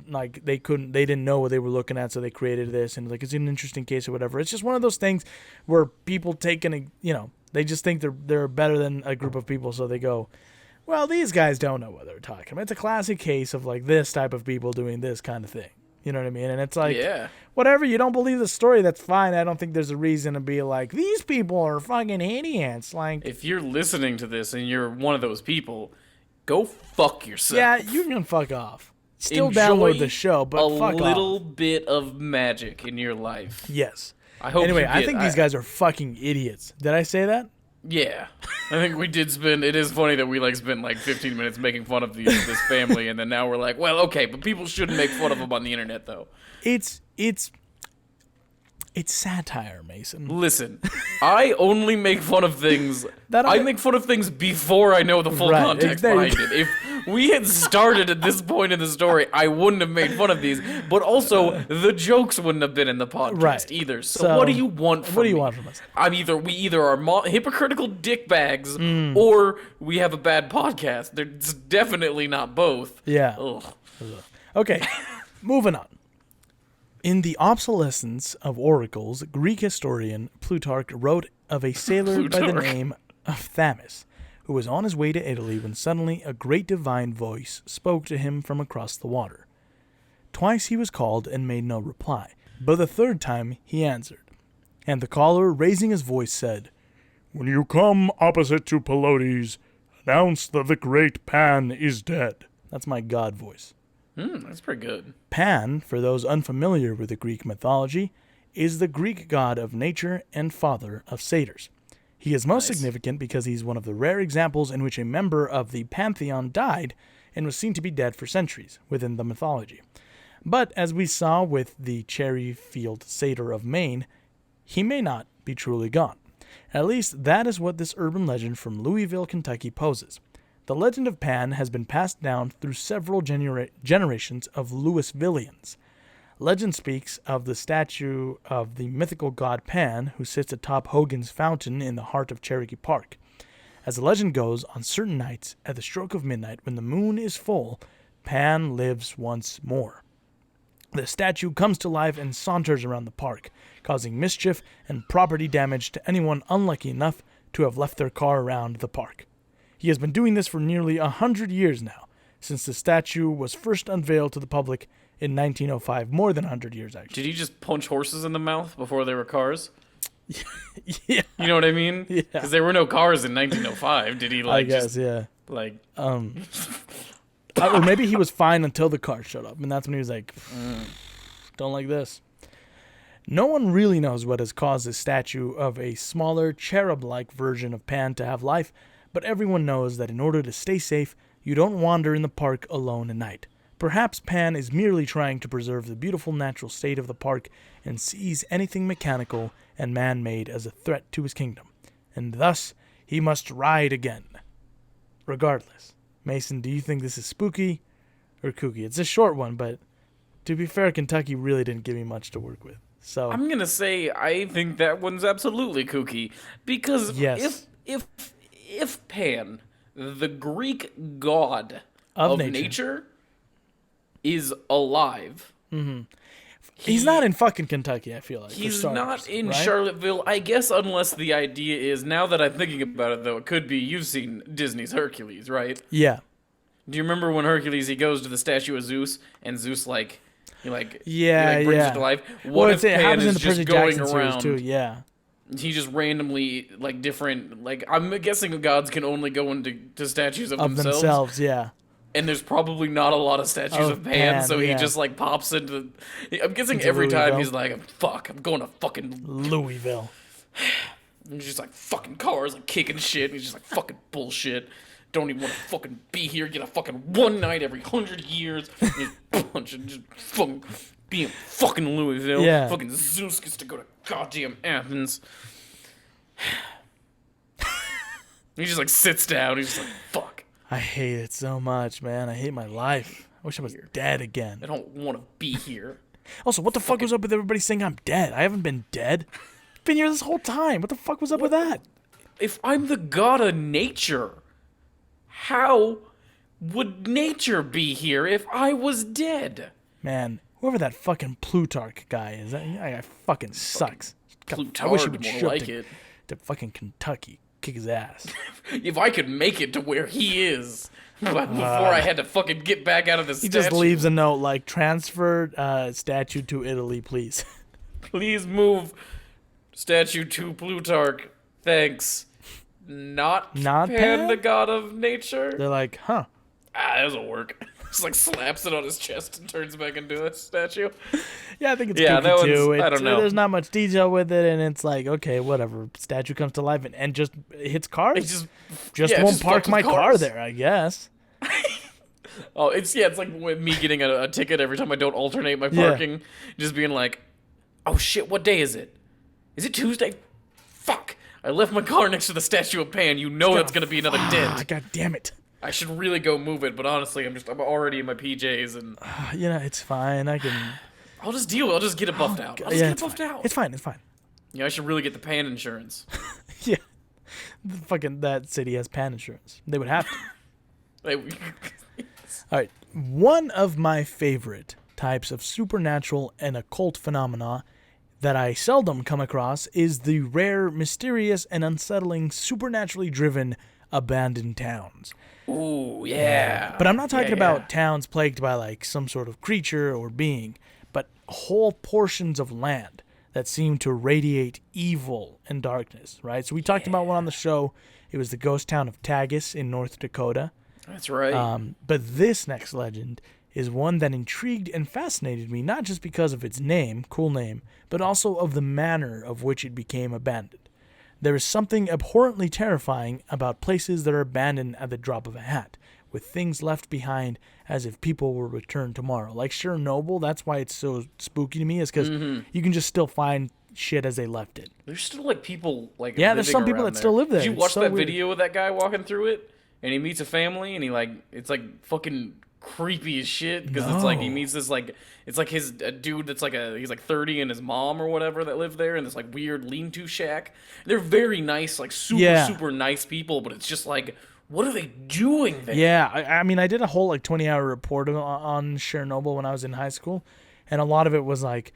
like they didn't know what they were looking at, so they created this, and like it's an interesting case or whatever. It's just one of those things where people they just think they're better than a group of people, so they go, well, these guys don't know what they're talking about. It's a classic case of like this type of people doing this kind of thing. You know what I mean? And it's like, whatever, you don't believe the story, that's fine. I don't think there's a reason to be like, these people are fucking idiots. Like, if you're listening to this and you're one of those people, go fuck yourself. Yeah, you can fuck off. Still download the show, but fuck off. A little bit of magic in your life. Yes. I hope. Anyway, I think these guys are fucking idiots. Did I say that? Yeah, I think we did spend. It is funny that we like spent like 15 minutes making fun of this family, and then now we're like, well, okay, but people shouldn't make fun of them on the internet, though. It's satire, Mason. Listen, I only make fun of things. I make fun of things before I know the full context behind it. If we had started at this point in the story, I wouldn't have made fun of these. But also, the jokes wouldn't have been in the podcast either. So what do you want from me? What do you want from us? We either are hypocritical dickbags, or we have a bad podcast. It's definitely not both. Yeah. Ugh. Okay, moving on. In The Obsolescence of Oracles, Greek historian Plutarch wrote of a sailor by the name of Thamus, who was on his way to Italy when suddenly a great divine voice spoke to him from across the water. Twice he was called and made no reply, but the third time he answered. And the caller, raising his voice, said, "When you come opposite to Palodes, announce that the great Pan is dead." That's my god voice. That's pretty good. Pan, for those unfamiliar with the Greek mythology, is the Greek god of nature and father of satyrs. He is most significant because he's one of the rare examples in which a member of the pantheon died and was seen to be dead for centuries within the mythology. But as we saw with the cherry field satyr of Maine, he may not be truly gone. At least that is what this urban legend from Louisville, Kentucky poses. The legend of Pan has been passed down through several generations of Louisvillians. Legend speaks of the statue of the mythical god Pan, who sits atop Hogan's Fountain in the heart of Cherokee Park. As the legend goes, on certain nights, at the stroke of midnight, when the moon is full, Pan lives once more. The statue comes to life and saunters around the park, causing mischief and property damage to anyone unlucky enough to have left their car around the park. He has been doing this for nearly 100 years now, since the statue was first unveiled to the public in 1905. More than 100 years, actually. Did he just punch horses in the mouth before there were cars? Yeah. You know what I mean? Yeah. Because there were no cars in 1905. Did he, like, I guess, yeah. Like... or maybe he was fine until the car showed up, and that's when he was like, don't like this. No one really knows what has caused this statue of a smaller, cherub-like version of Pan to have life, but everyone knows that in order to stay safe, you don't wander in the park alone at night. Perhaps Pan is merely trying to preserve the beautiful natural state of the park and sees anything mechanical and man-made as a threat to his kingdom. And thus, he must ride again. Regardless, Mason, do you think this is spooky or kooky? It's a short one, but to be fair, Kentucky really didn't give me much to work with. So I'm going to say I think that one's absolutely kooky. Because if Pan, the Greek god of nature, is alive. Mm-hmm. He's not in fucking Kentucky, I feel like. He's not in Charlottesville, I guess, unless the idea is, now that I'm thinking about it, though, it could be, you've seen Disney's Hercules, right? Yeah. Do you remember when Hercules, he goes to the statue of Zeus, and Zeus, brings it to life? What if Pan is just going around... too, yeah. He just randomly, different... I'm guessing gods can only go into statues of themselves. Yeah. And there's probably not a lot of statues of Pan, so he just, pops into... I'm guessing every time he's like, fuck, I'm going to fucking... Louisville. And he's just like, fucking cars, like kicking shit. And he's just like, fucking bullshit. Don't even want to fucking be here. Get a fucking one night every 100 years. And just punching, just fucking being fucking Louisville. Yeah. Fucking Zeus gets to go to goddamn Athens. He just like sits down. He's just like, fuck. I hate it so much, man. I hate my life. I wish I was dead again. I don't want to be here. Also, what the fuck was up with everybody saying I'm dead? I haven't been dead. I've been here this whole time. What the fuck was up with that? If I'm the god of nature, how would nature be here if I was dead? Man, whoever that fucking Plutarch guy is, that guy fucking sucks. Plutarch, I wish he would more show like up it. to fucking Kentucky, kick his ass. If I could make it to where he is, before I had to fucking get back out of the statue. He just leaves a note like, transfer statue to Italy, please. Please move statue to Plutarch. Thanks. Not Pan, the god of nature? They're like, huh. That doesn't work. Just like slaps it on his chest and turns back into a statue. Yeah, I think it's kooky too. I don't know. There's not much detail with it, and it's like, okay, whatever. Statue comes to life and just hits cars. It just won't park my car there, I guess. Oh, it's like me getting a ticket every time I don't alternate my parking. Yeah. Just being like, oh shit, what day is it? Is it Tuesday? Fuck. I left my car next to the statue of Pan. You know that's going to be another dent. God damn it. I should really go move it, but honestly, I'm already in my PJs and... it's fine. I'll just deal with it. I'll just get it buffed out. I'll just get it buffed out. It's fine. Yeah, I should really get the Pan insurance. Yeah. That city has Pan insurance. They would have to. All right. One of my favorite types of supernatural and occult phenomena that I seldom come across is the rare, mysterious, and unsettling supernaturally driven abandoned towns. Ooh, yeah. But I'm not talking about towns plagued by like some sort of creature or being, but whole portions of land that seem to radiate evil and darkness, right? So we talked about one on the show. It was the ghost town of Tagus in North Dakota. That's right. But this next legend is one that intrigued and fascinated me, not just because of its name, cool name, but also of the manner of which it became abandoned. There is something abhorrently terrifying about places that are abandoned at the drop of a hat, with things left behind as if people will return tomorrow. Like Chernobyl, that's why it's so spooky to me, is because you can just still find shit as they left it. There's still like people like there's some people that still live there. Did you watch that video of that guy walking through it? And he meets a family, and it's like fucking creepy as shit because it's like he meets this like it's like a dude that's like he's like 30 and his mom or whatever that live there in this like weird lean-to shack. They're very nice, like super nice people, but it's just like, what are they doing there? Yeah, I mean, I did a whole like 20-hour report on Chernobyl when I was in high school, and a lot of it was like,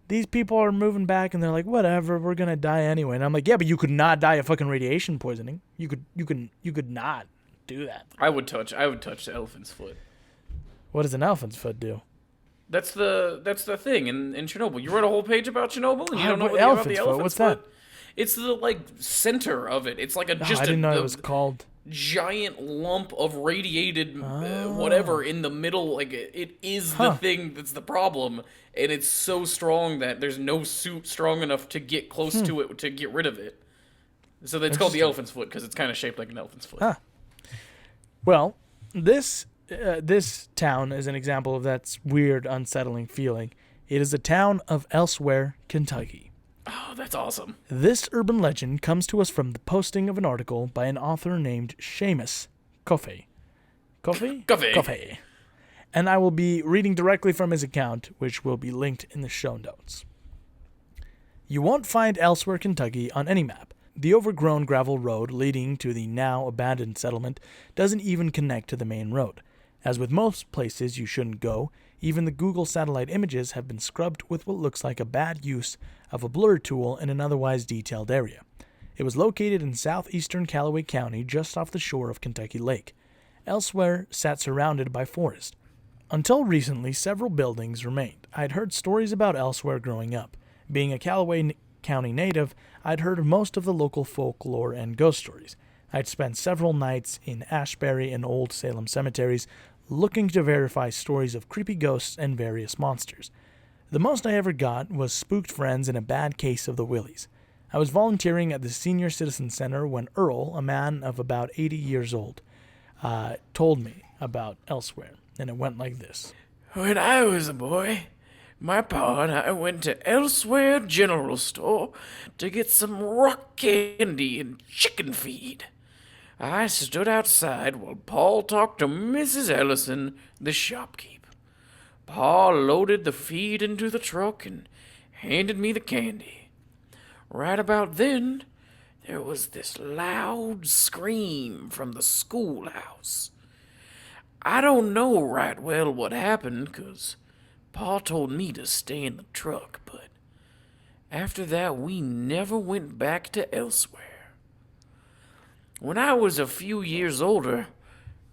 these people are moving back and they're like, whatever, we're gonna die anyway. And I'm like, yeah, but you could not die of fucking radiation poisoning. You could not do that. I would touch the elephant's foot. What does an elephant's foot do? That's the thing in Chernobyl. You wrote a whole page about Chernobyl and you don't know what about the elephant's What's foot? That? It's the like center of it. It's like I didn't know it was called giant lump of radiated whatever in the middle. Like it is the thing that's the problem, and it's so strong that there's no suit strong enough to get close to it to get rid of it. So it's called the elephant's foot because it's kind of shaped like an elephant's foot. Huh. Well, this town is an example of that weird, unsettling feeling. It is a town of Elsewhere, Kentucky. Oh, that's awesome. This urban legend comes to us from the posting of an article by an author named Seamus Coffey. Coffey. And I will be reading directly from his account, which will be linked in the show notes. You won't find Elsewhere, Kentucky on any map. The overgrown gravel road leading to the now abandoned settlement doesn't even connect to the main road. As with most places you shouldn't go, even the Google satellite images have been scrubbed with what looks like a bad use of a blur tool in an otherwise detailed area. It was located in southeastern Callaway County, just off the shore of Kentucky Lake. Elsewhere sat surrounded by forest. Until recently, several buildings remained. I'd heard stories about Elsewhere growing up. Being a Callaway County native, I'd heard most of the local folklore and ghost stories. I'd spent several nights in Ashbury and Old Salem cemeteries looking to verify stories of creepy ghosts and various monsters. The most I ever got was spooked friends and a bad case of the willies. I was volunteering at the Senior Citizen Center when Earl, a man of about 80 years old, told me about Elsewhere, and it went like this. When I was a boy, my pa and I went to Elsewhere General Store to get some rock candy and chicken feed. I stood outside while Paul talked to Mrs. Ellison, the shopkeep. Pa loaded the feed into the truck and handed me the candy. Right about then, there was this loud scream from the schoolhouse. I don't know right well what happened, 'cause Pa told me to stay in the truck, but after that we never went back to Elsewhere. When I was a few years older,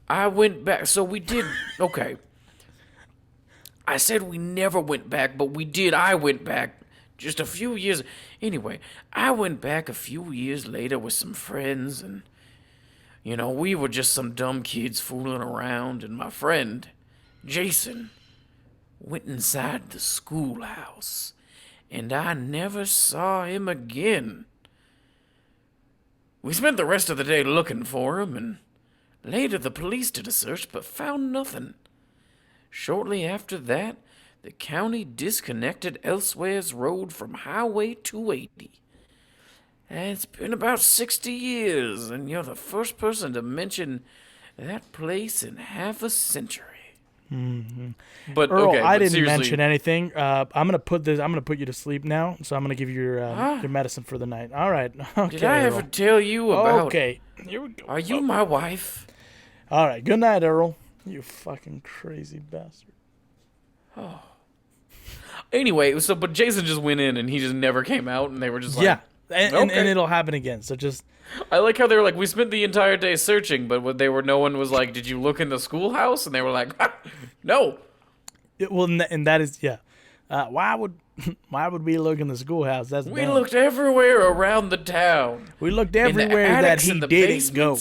I went back, so we did, okay. I said we never went back, but we did. I went back just a few years. Anyway, I went back a few years later with some friends, and, we were just some dumb kids fooling around, and my friend, Jason, went inside the schoolhouse, and I never saw him again. We spent the rest of the day looking for him, and later the police did a search but found nothing. Shortly after that, the county disconnected Elsewhere's road from Highway 280. It's been about 60 years, and you're the first person to mention that place in half a century. Mm-hmm. But Earl, okay, I but didn't mention anything. I'm gonna put you to sleep now. So I'm gonna give you your medicine for the night. All right. Okay. Did I ever tell you about? Okay. Here we go. Are you my wife? All right. Good night, Earl. You fucking crazy bastard. Oh. Anyway, but Jason just went in and he just never came out, and they were just like, and it'll happen again. So just. I like how they were like, we spent the entire day searching, but no one was like, did you look in the schoolhouse? And they were like, no. And that is, yeah. Why would we look in the schoolhouse? That's we dumb. looked everywhere around the town. We looked everywhere that he didn't go.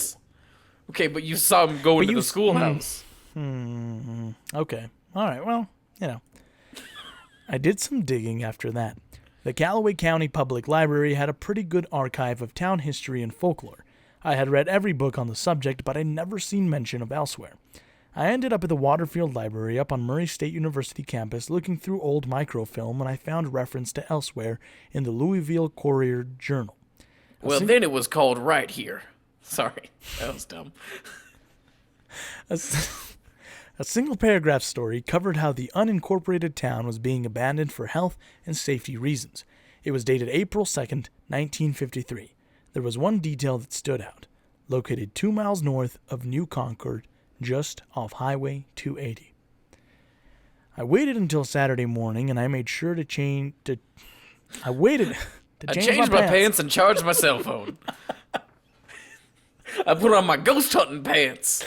Okay, but you saw him go into the schoolhouse. Okay. All right. Well, I did some digging after that. The Callaway County Public Library had a pretty good archive of town history and folklore. I had read every book on the subject, but I'd never seen mention of Elsewhere. I ended up at the Waterfield Library up on Murray State University campus looking through old microfilm when I found reference to Elsewhere in the Louisville Courier-Journal. Well, then it was called Right Here. Sorry, that was dumb. A single paragraph story covered how the unincorporated town was being abandoned for health and safety reasons. It was dated April 2nd, 1953. There was one detail that stood out. Located 2 miles north of New Concord, just off Highway 280. I waited until Saturday morning, and I made sure to change. I changed my pants and charged my cell phone. I put on my ghost hunting pants.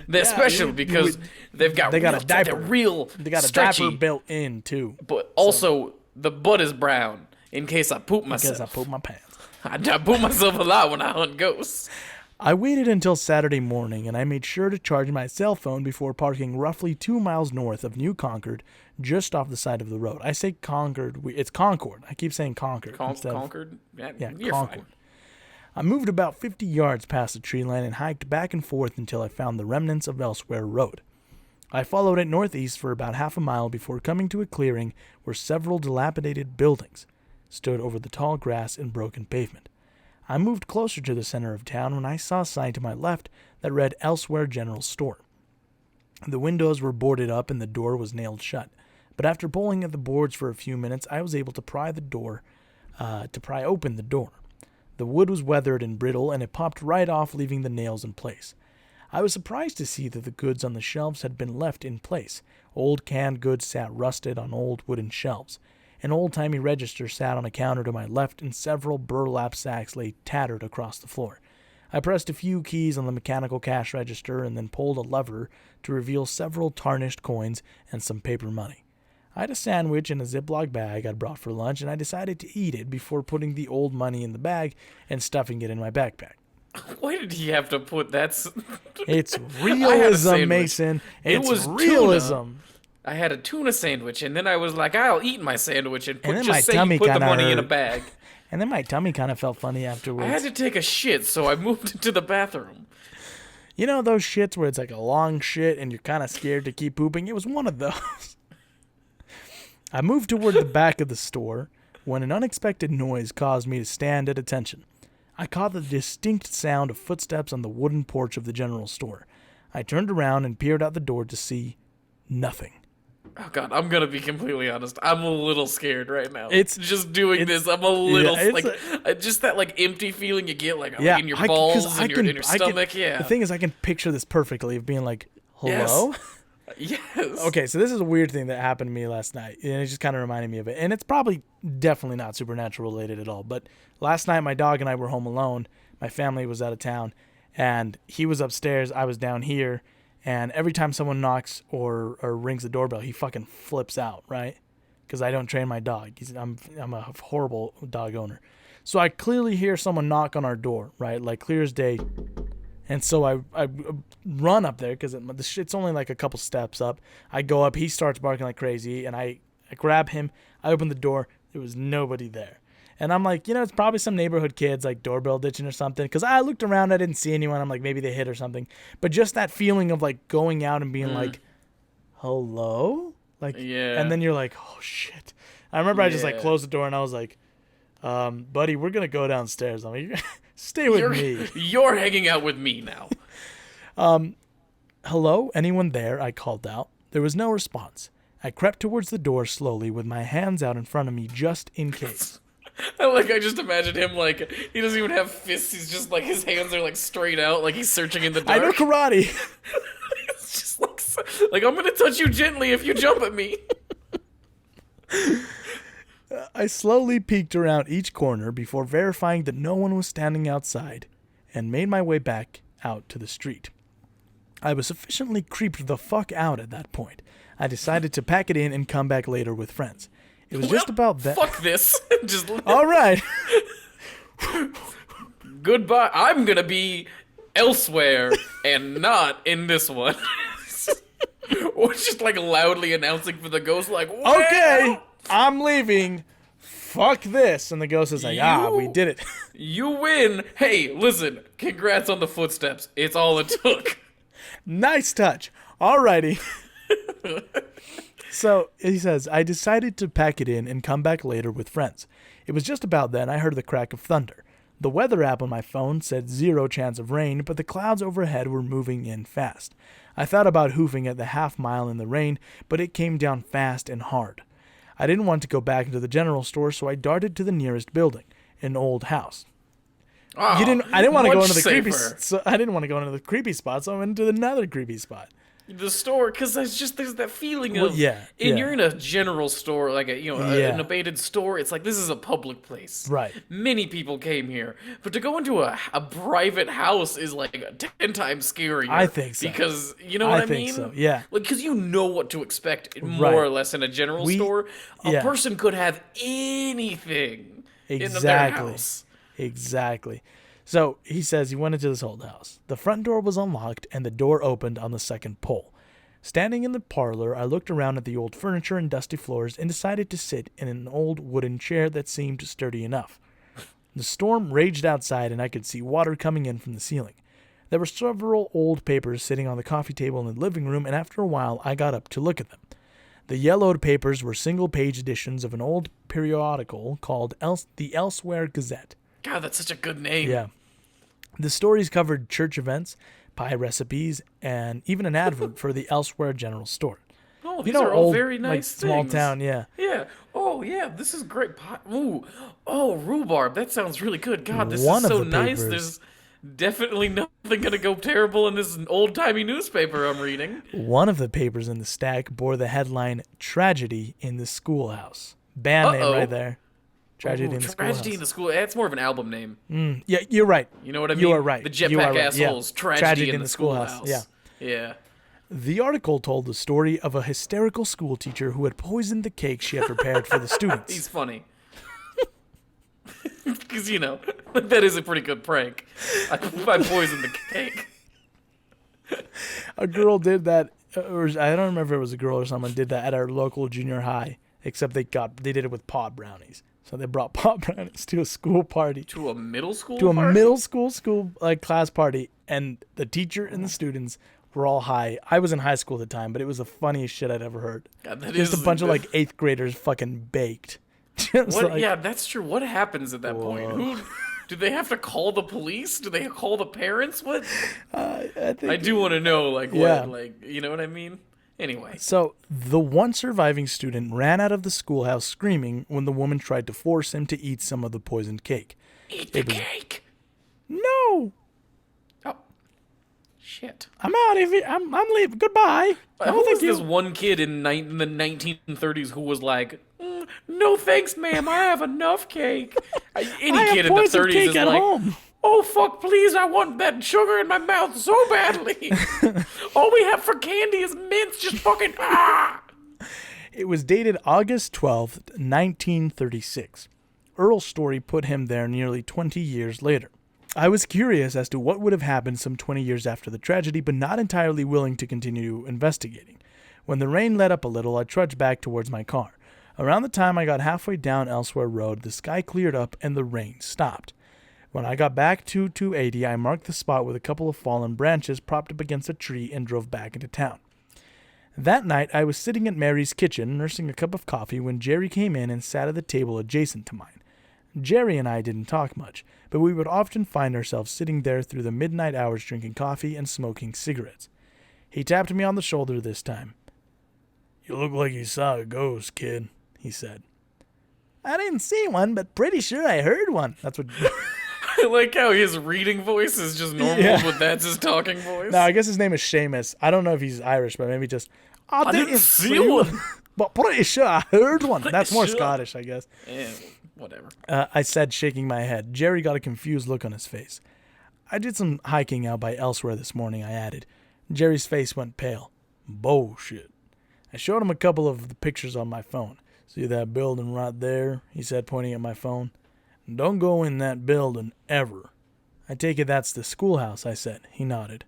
They're special because they got a diaper. They're real. They got stretchy. a diaper built in too. But also the butt is brown in case I poop myself. Because I poop my pants. I poop myself a lot when I hunt ghosts. I waited until Saturday morning, and I made sure to charge my cell phone before parking roughly 2 miles north of New Concord, just off the side of the road. I say Concord. It's Concord. I keep saying Concord. Concord? Yeah, you're Concord. fine. I moved about 50 yards past the tree line and hiked back and forth until I found the remnants of Elsewhere Road. I followed it northeast for about half a mile before coming to a clearing where several dilapidated buildings stood over the tall grass and broken pavement. I moved closer to the center of town when I saw a sign to my left that read Elsewhere General Store. The windows were boarded up and the door was nailed shut, but after pulling at the boards for a few minutes, I was able to pry open the door. The wood was weathered and brittle, and it popped right off, leaving the nails in place. I was surprised to see that the goods on the shelves had been left in place. Old canned goods sat rusted on old wooden shelves. An old-timey register sat on a counter to my left, and several burlap sacks lay tattered across the floor. I pressed a few keys on the mechanical cash register and then pulled a lever to reveal several tarnished coins and some paper money. I had a sandwich in a Ziploc bag I'd brought for lunch, and I decided to eat it before putting the old money in the bag and stuffing it in my backpack. Why did he have to put that? It's realism, Mason. It's realism. Tuna. I had a tuna sandwich, and then I was like, I'll eat my sandwich and my say tummy you put the money hurt. in a bag. And then my tummy kind of felt funny afterwards. I had to take a shit, so I moved into the bathroom. You know those shits where it's like a long shit and you're kind of scared to keep pooping? It was one of those. I moved toward the back of the store when an unexpected noise caused me to stand at attention. I caught the distinct sound of footsteps on the wooden porch of the general store. I turned around and peered out the door to see nothing. Oh, God, I'm going to be completely honest. I'm a little scared right now. It's just doing this. I'm a little, just that, like, empty feeling you get, like, in your balls and in your stomach. The thing is, I can picture this perfectly of being like, hello? Yes. Okay, so this is a weird thing that happened to me last night, and it just kind of reminded me of it. And it's probably definitely not supernatural related at all. But last night, my dog and I were home alone. My family was out of town, and he was upstairs. I was down here. And every time someone knocks or rings the doorbell, he fucking flips out, right? Because I don't train my dog. I'm a horrible dog owner. So I clearly hear someone knock on our door, right? Like clear as day. And so I run up there because it's only like a couple steps up. I go up. He starts barking like crazy. And I grab him. I open the door. There was nobody there. And I'm like, it's probably some neighborhood kids like doorbell ditching or something. Because I looked around, I didn't see anyone. I'm like, maybe they hit or something. But just that feeling of like going out and being like, hello? Like, and then you're like, oh shit. I remember I just like closed the door and I was like, buddy, we're going to go downstairs. I'm like, stay with me. You're hanging out with me now. Hello? Anyone there? I called out. There was no response. I crept towards the door slowly with my hands out in front of me just in case. I just imagine him, like, he doesn't even have fists. He's just, like, his hands are, like, straight out, like he's searching in the dark. I know karate. It's just, like, I'm gonna touch you gently if you jump at me. I slowly peeked around each corner before verifying that no one was standing outside and made my way back out to the street. I was sufficiently creeped the fuck out at that point. I decided to pack it in and come back later with friends. It was just about that. Fuck this. Just all right. Goodbye. I'm gonna be elsewhere and not in this one. Or just like loudly announcing for the ghost, like, well, okay, I'm leaving. Fuck this. And the ghost is like, we did it. You win. Hey, listen. Congrats on the footsteps. It's all it took. Nice touch. Alrighty. So, he says, I decided to pack it in and come back later with friends. It was just about then I heard the crack of thunder. The weather app on my phone said 0 chance of rain, but the clouds overhead were moving in fast. I thought about hoofing at the half-mile in the rain, but it came down fast and hard. I didn't want to go back into the general store, so I darted to the nearest building, an old house. Oh, I didn't want to go into the safer. creepy. So I didn't want to go into the creepy spot, so I went into another creepy spot. The store, because there's that feeling of you're in a general store, like an abated store. It's like this is a public place, right? Many people came here, but to go into a private house is like 10 times scarier. I think so, because you know what I mean. So, yeah, like because you know what to expect more or less in a general store. A person could have anything in their house. Exactly. So, he says he went into this old house. The front door was unlocked, and the door opened on the second pull. Standing in the parlor, I looked around at the old furniture and dusty floors and decided to sit in an old wooden chair that seemed sturdy enough. The storm raged outside, and I could see water coming in from the ceiling. There were several old papers sitting on the coffee table in the living room, and after a while, I got up to look at them. The yellowed papers were single-page editions of an old periodical called the Elsewhere Gazette. God, that's such a good name. Yeah. The stories covered church events, pie recipes, and even an advert for the Elsewhere General Store. Oh, these are all very nice things. Small town, yeah. Yeah. Oh, yeah, this is great. Ooh. Oh, rhubarb. That sounds really good. God, this is so nice. There's definitely nothing going to go terrible in this old-timey newspaper I'm reading. One of the papers in the stack bore the headline, Tragedy in the Schoolhouse. Band name right there. Tragedy in the Schoolhouse. Tragedy in the School. That's more of an album name. Yeah, you're right. You know what I mean? You are right. The Jetpack Assholes. Yeah. Tragedy in the Schoolhouse. Yeah. Yeah. The article told the story of a hysterical school teacher who had poisoned the cake she had prepared for the students. He's funny. Because, that is a pretty good prank. I poisoned the cake. A girl did that, or I don't remember if it was a girl or someone did that at our local junior high. except they did it with pot brownies. So they brought pot brownies to a school party. To a middle school To party? a middle school class party, and the teacher and the students were all high. I was in high school at the time, but it was the funniest shit I'd ever heard. God, Just a bunch of like 8th graders fucking baked. Yeah, that's true. What happens at that point? Do they have to call the police? Do they call the parents? What? I do want to know, like, what, like, you know what I mean? Anyway. So, the one surviving student ran out of the schoolhouse screaming when the woman tried to force him to eat some of the poisoned cake. Eat the cake! No! Oh. Shit. I'm out of here. I'm leaving. Goodbye. Who was this one kid in the 1930s who was like, no thanks, ma'am, I have enough cake. Any kid in the 30s is like, home. Oh, fuck, please, I want that sugar in my mouth so badly. All we have for candy is mints, just fucking, It was dated August 12th, 1936. Earl's story put him there nearly 20 years later. I was curious as to what would have happened some 20 years after the tragedy, but not entirely willing to continue investigating. When the rain let up a little, I trudged back towards my car. Around the time I got halfway down Elsewhere Road, the sky cleared up and the rain stopped. When I got back to 280, I marked the spot with a couple of fallen branches propped up against a tree and drove back into town. That night, I was sitting at Mary's kitchen, nursing a cup of coffee, when Jerry came in and sat at the table adjacent to mine. Jerry and I didn't talk much, but we would often find ourselves sitting there through the midnight hours drinking coffee and smoking cigarettes. He tapped me on the shoulder this time. "You look like you saw a ghost, kid," he said. "I didn't see one, but pretty sure I heard one." That's what... I like how his reading voice is just normal, but that's his talking voice. No, I guess his name is Seamus. I don't know if he's Irish, but maybe just... I didn't see one. But pretty sure I heard one. That's more Scottish, I guess. Yeah, whatever. I said, shaking my head. Jerry got a confused look on his face. "I did some hiking out by Elsewhere this morning," I added. Jerry's face went pale. "Bullshit." I showed him a couple of the pictures on my phone. "See that building right there?" he said, pointing at my phone. "Don't go in that building, ever." "I take it that's the schoolhouse," I said. He nodded.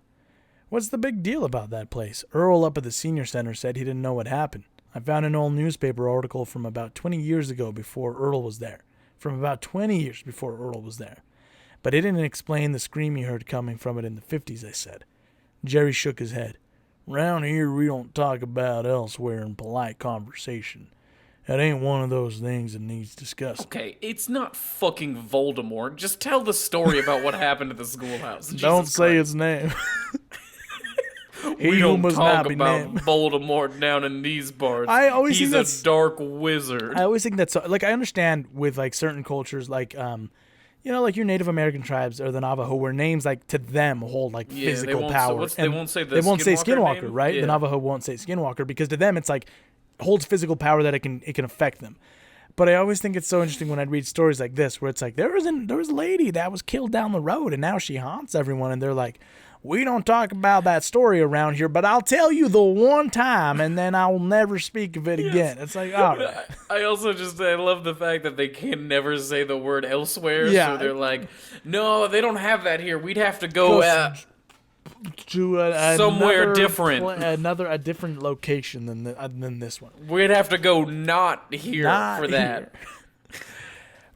"What's the big deal about that place?" Earl up at the senior center said he didn't know what happened. I found an old newspaper article from about 20 years ago before Earl was there. But it didn't explain the scream he heard coming from it in the 50s, I said. Jerry shook his head. "Round here we don't talk about Elsewhere in polite conversation. That ain't one of those things that needs discussing." Okay, it's not fucking Voldemort. Just tell the story about what happened at the schoolhouse. Don't say his name. We don't talk about Voldemort down in these parts. He's a dark wizard. I always think that's... Like, I understand with, like, certain cultures, like, like your Native American tribes or the Navajo, where names, like, to them hold, like, physical power. They won't say Skinwalker, name? right? Yeah. The Navajo won't say Skinwalker because to them it's, like, holds physical power that it can affect them. But I always think it's so interesting when I read stories like this, where it's like, there was a lady that was killed down the road and now she haunts everyone, and they're like, "We don't talk about that story around here, but I'll tell you the one time, and then I will never speak of it again." It's like, all right. I love the fact that they can never say the word elsewhere, so they're like, "No, they don't have that here. We'd have to go to somewhere different, a different location than this one. We'd have to go not here for that."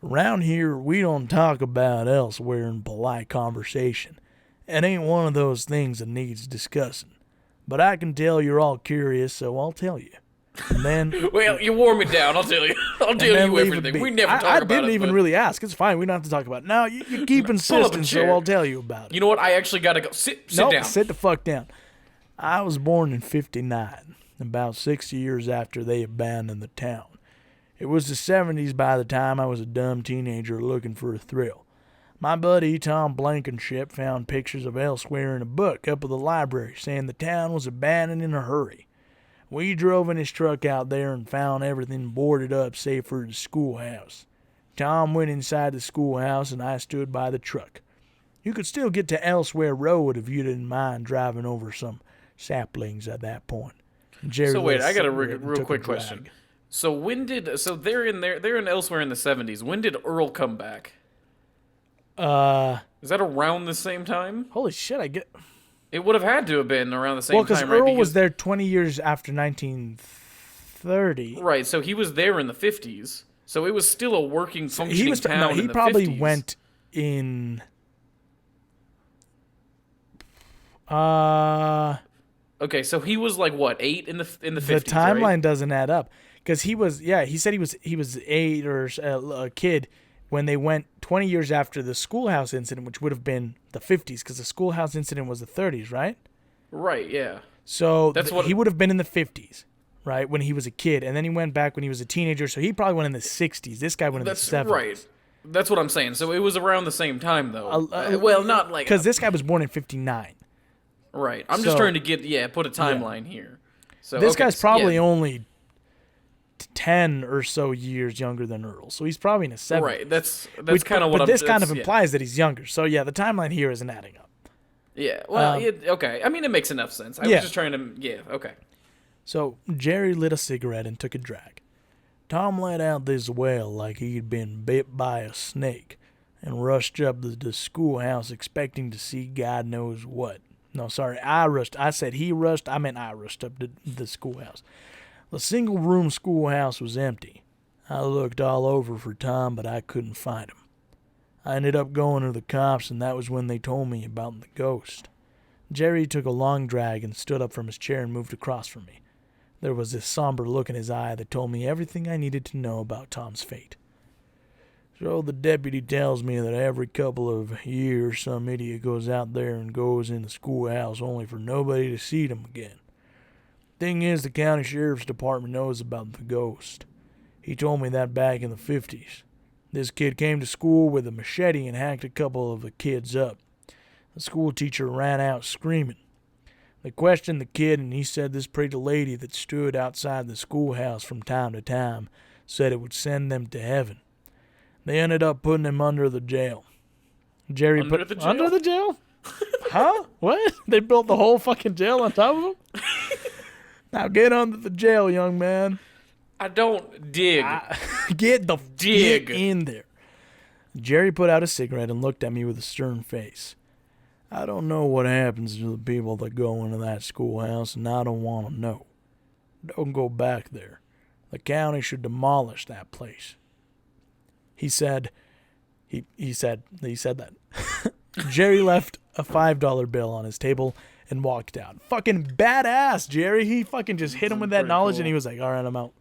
"Round here, we don't talk about Elsewhere in polite conversation. It ain't one of those things that needs discussing. But I can tell you're all curious, so I'll tell you. And then..." Well, you wore me down. I'll tell you. I'll tell you everything. We never talk about it. I didn't even really ask. It's fine. We don't have to talk about it. Now, you keep insisting, so I'll tell you about it. You know what? I actually got to go. Sit down. Sit the fuck down. "I was born in 1959, about 6 years after they abandoned the town. It was the 1970s by the time I was a dumb teenager looking for a thrill. My buddy Tom Blankenship found pictures of Elsewhere in a book up at the library saying the town was abandoned in a hurry. We drove in his truck out there and found everything boarded up save for the schoolhouse. Tom went inside the schoolhouse and I stood by the truck. You could still get to Elsewhere Road if you didn't mind driving over some saplings at that point." Jerry so wait, I got a real quick question. So they're in Elsewhere in the 70s. When did Earl come back? Is that around the same time? Holy shit, It would have had to have been around the same time, right? Well, because Earl was there 20 years after 30. Right, so he was there in the 50s. So it was still a working, functioning town in the 50s. He probably went in... Okay, so he was like, what, 8 in the 50s, The timeline right? doesn't add up. Because he said he was 8 or a kid when they went 20 years after the schoolhouse incident, which would have been the 50s, because the schoolhouse incident was the 30s, right? Right, yeah. So he would have been in the 50s, right, when he was a kid. And then he went back when he was a teenager, so he probably went in the 60s. This guy went in the 70s. Right. That's what I'm saying. So it was around the same time, though. Well, not like... Because this guy was born in 59. Right. I'm just trying to put a timeline here. So this guy's probably only 10 or so years younger than Earl, so he's probably in his 70s. Right. That's kind of what I'm... But this kind of implies that he's younger. So, yeah, the timeline here isn't adding up. Yeah, well, okay. I mean, it makes enough sense. I was just trying to... Yeah, okay. So, Jerry lit a cigarette and took a drag. Tom let out this wail like he'd been bit by a snake and rushed up to the schoolhouse expecting to see God knows what. No, sorry, I said he rushed. I meant I rushed up to the schoolhouse. The single-room schoolhouse was empty. I looked all over for Tom, but I couldn't find him. I ended up going to the cops, and that was when they told me about the ghost. Jerry took a long drag and stood up from his chair and moved across from me. There was this somber look in his eye that told me everything I needed to know about Tom's fate. So the deputy tells me that every couple of years some idiot goes out there and goes in the schoolhouse only for nobody to see them again. Thing is, the county sheriff's department knows about the ghost. He told me that back in the 50s. This kid came to school with a machete and hacked a couple of the kids up. The school teacher ran out screaming. They questioned the kid, and he said this pretty lady that stood outside the schoolhouse from time to time said it would send them to heaven. They ended up putting him under the jail. Jerry Under the jail? Huh? What? They built the whole fucking jail on top of him? Now get under the jail, young man. I don't dig. Get in there. Jerry put out a cigarette and looked at me with a stern face. I don't know what happens to the people that go into that schoolhouse, and I don't want to know. Don't go back there. The county should demolish that place. He said that. Jerry left a $5 bill on his table and walked out. Fucking badass, Jerry. He fucking just hit him with that knowledge, and he was like, all right, I'm out.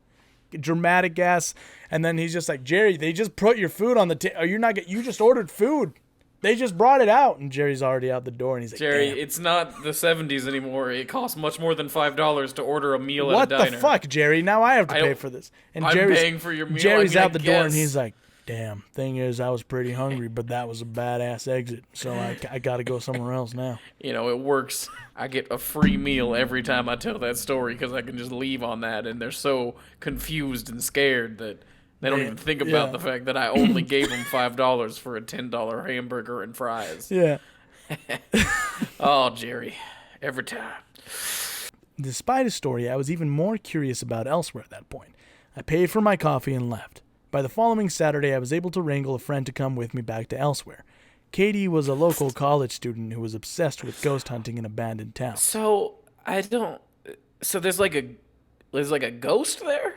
Dramatic ass. And then he's just like, Jerry, they just put your food on the table. You just ordered food. They just brought it out. And Jerry's already out the door, and he's like, Jerry, damn. It's not the 70s anymore. It costs much more than $5 to order a meal What at a diner. the fuck, Jerry? Now I have to pay for this. And I'm paying for your meal. Jerry's out the door, and he's like, damn, thing is, I was pretty hungry, but that was a badass exit, so I got to go somewhere else now. You know, it works. I get a free meal every time I tell that story because I can just leave on that, and they're so confused and scared that they don't even think about the fact that I only gave them $5 for a $10 hamburger and fries. Yeah. Oh, Jerry, every time. Despite his story, I was even more curious about elsewhere at that point. I paid for my coffee and left. By the following Saturday, I was able to wrangle a friend to come with me back to elsewhere. Katie was a local college student who was obsessed with ghost hunting in abandoned towns. So there's like a ghost there?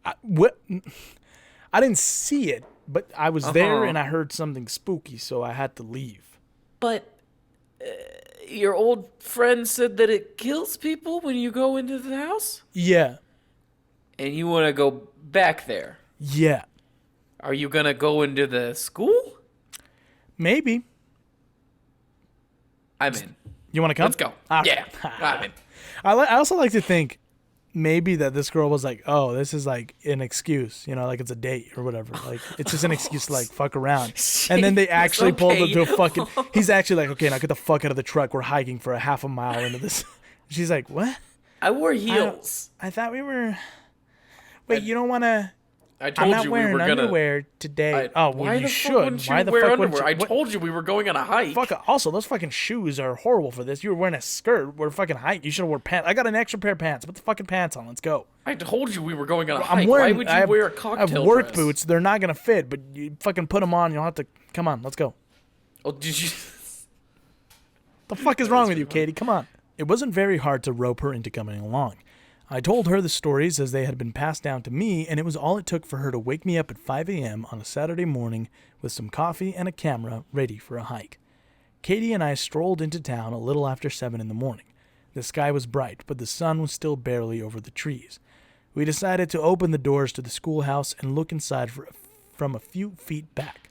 I didn't see it, but I was there and I heard something spooky, so I had to leave. But your old friend said that it kills people when you go into the house? Yeah. And you want to go back there? Yeah. Are you going to go into the school? Maybe. I'm in. You want to come? Let's go. Right. Yeah, I'm in. I also like to think maybe that this girl was like, oh, this is like an excuse, like it's a date or whatever. Like, it's just an excuse to like fuck around. And then they actually pulled him to a fucking, he's actually like, okay, now get the fuck out of the truck. We're hiking for a half a mile into this. She's like, what? I wore heels. I thought we were, wait, you don't want to. I told you we were gonna underwear today. Why you the should. Fuck wouldn't you why the wear fuck underwear? wouldn't you? I told you we were going on a hike. Also, those fucking shoes are horrible for this. You were wearing a skirt. We're fucking hike. You should have worn pants. I got an extra pair of pants. Put the fucking pants on. Let's go. I told you we were going on a hike. Why would you wear a cocktail dress? I have work boots. They're not gonna fit, but you fucking put them on. You'll have to. Come on, let's go. Oh, did you? The fuck is wrong with you, Katie? Come on. It wasn't very hard to rope her into coming along. I told her the stories as they had been passed down to me, and it was all it took for her to wake me up at 5 a.m. on a Saturday morning with some coffee and a camera ready for a hike. Katie and I strolled into town a little after 7 in the morning. The sky was bright, but the sun was still barely over the trees. We decided to open the doors to the schoolhouse and look inside from a few feet back.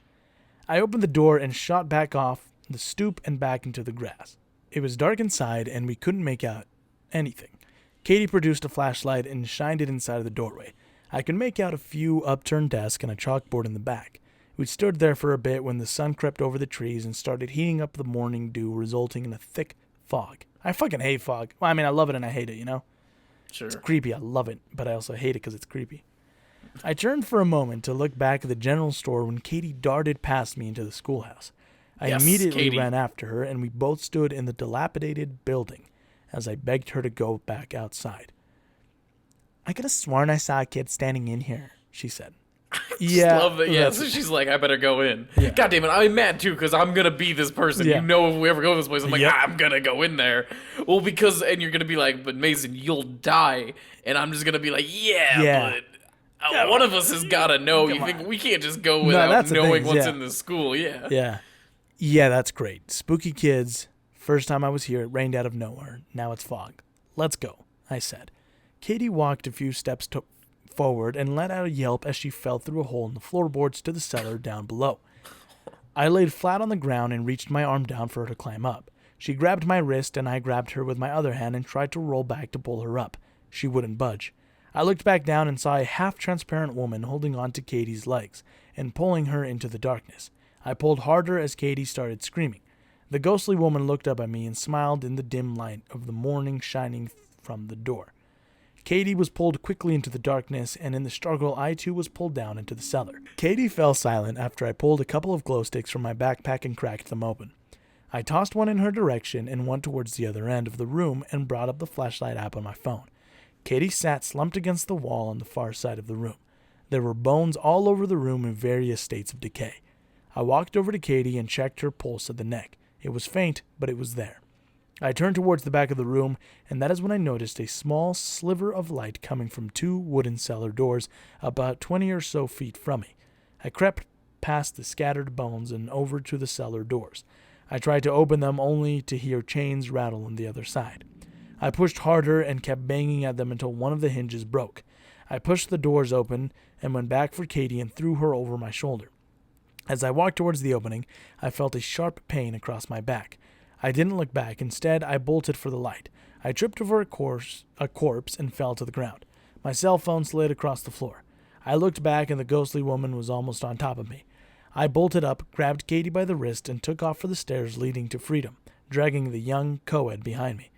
I opened the door and shot back off the stoop and back into the grass. It was dark inside, and we couldn't make out anything. Katie produced a flashlight and shined it inside of the doorway. I could make out a few upturned desks and a chalkboard in the back. We stood there for a bit when the sun crept over the trees and started heating up the morning dew, resulting in a thick fog. I fucking hate fog. Well, I mean, I love it and I hate it, you know? Sure. It's creepy. I love it, but I also hate it because it's creepy. I turned for a moment to look back at the general store when Katie darted past me into the schoolhouse. I immediately ran after her, and we both stood in the dilapidated building as I begged her to go back outside. I could have sworn I saw a kid standing in here, she said. Yeah, love that. Yeah, so she's like, I better go in. Yeah. God damn it, I'm mad too because I'm gonna be this person. Yeah. You know, if we ever go to this place, I'm like, I'm gonna go in there. Well, and you're gonna be like, but Mason, you'll die, and I'm just gonna be like, but one of us has gotta know. You think we can't just go without knowing what's in the school? Yeah, that's great. Spooky kids. First time I was here, it rained out of nowhere. Now it's fog. Let's go, I said. Katie walked a few steps forward and let out a yelp as she fell through a hole in the floorboards to the cellar down below. I laid flat on the ground and reached my arm down for her to climb up. She grabbed my wrist and I grabbed her with my other hand and tried to roll back to pull her up. She wouldn't budge. I looked back down and saw a half-transparent woman holding on to Katie's legs and pulling her into the darkness. I pulled harder as Katie started screaming. The ghostly woman looked up at me and smiled in the dim light of the morning shining from the door. Katie was pulled quickly into the darkness, and in the struggle, I too was pulled down into the cellar. Katie fell silent after I pulled a couple of glow sticks from my backpack and cracked them open. I tossed one in her direction and one towards the other end of the room and brought up the flashlight app on my phone. Katie sat slumped against the wall on the far side of the room. There were bones all over the room in various states of decay. I walked over to Katie and checked her pulse at the neck. It was faint, but it was there. I turned towards the back of the room, and that is when I noticed a small sliver of light coming from two wooden cellar doors about 20 or so feet from me. I crept past the scattered bones and over to the cellar doors. I tried to open them only to hear chains rattle on the other side. I pushed harder and kept banging at them until one of the hinges broke. I pushed the doors open and went back for Katie and threw her over my shoulder. As I walked towards the opening, I felt a sharp pain across my back. I didn't look back. Instead, I bolted for the light. I tripped over a corpse and fell to the ground. My cell phone slid across the floor. I looked back and the ghostly woman was almost on top of me. I bolted up, grabbed Katie by the wrist, and took off for the stairs leading to freedom, dragging the young co-ed behind me.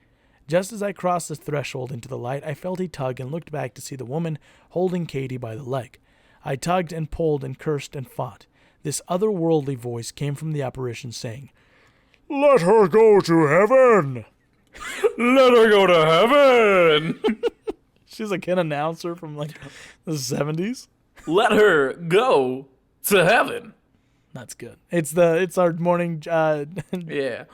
Just as I crossed the threshold into the light, I felt a tug and looked back to see the woman holding Katie by the leg. I tugged and pulled and cursed and fought. This otherworldly voice came from the apparition saying, "Let her go to heaven!" Let her go to heaven! She's like an announcer from like the 70s. Let her go to heaven. That's good. It's our morning. Yeah.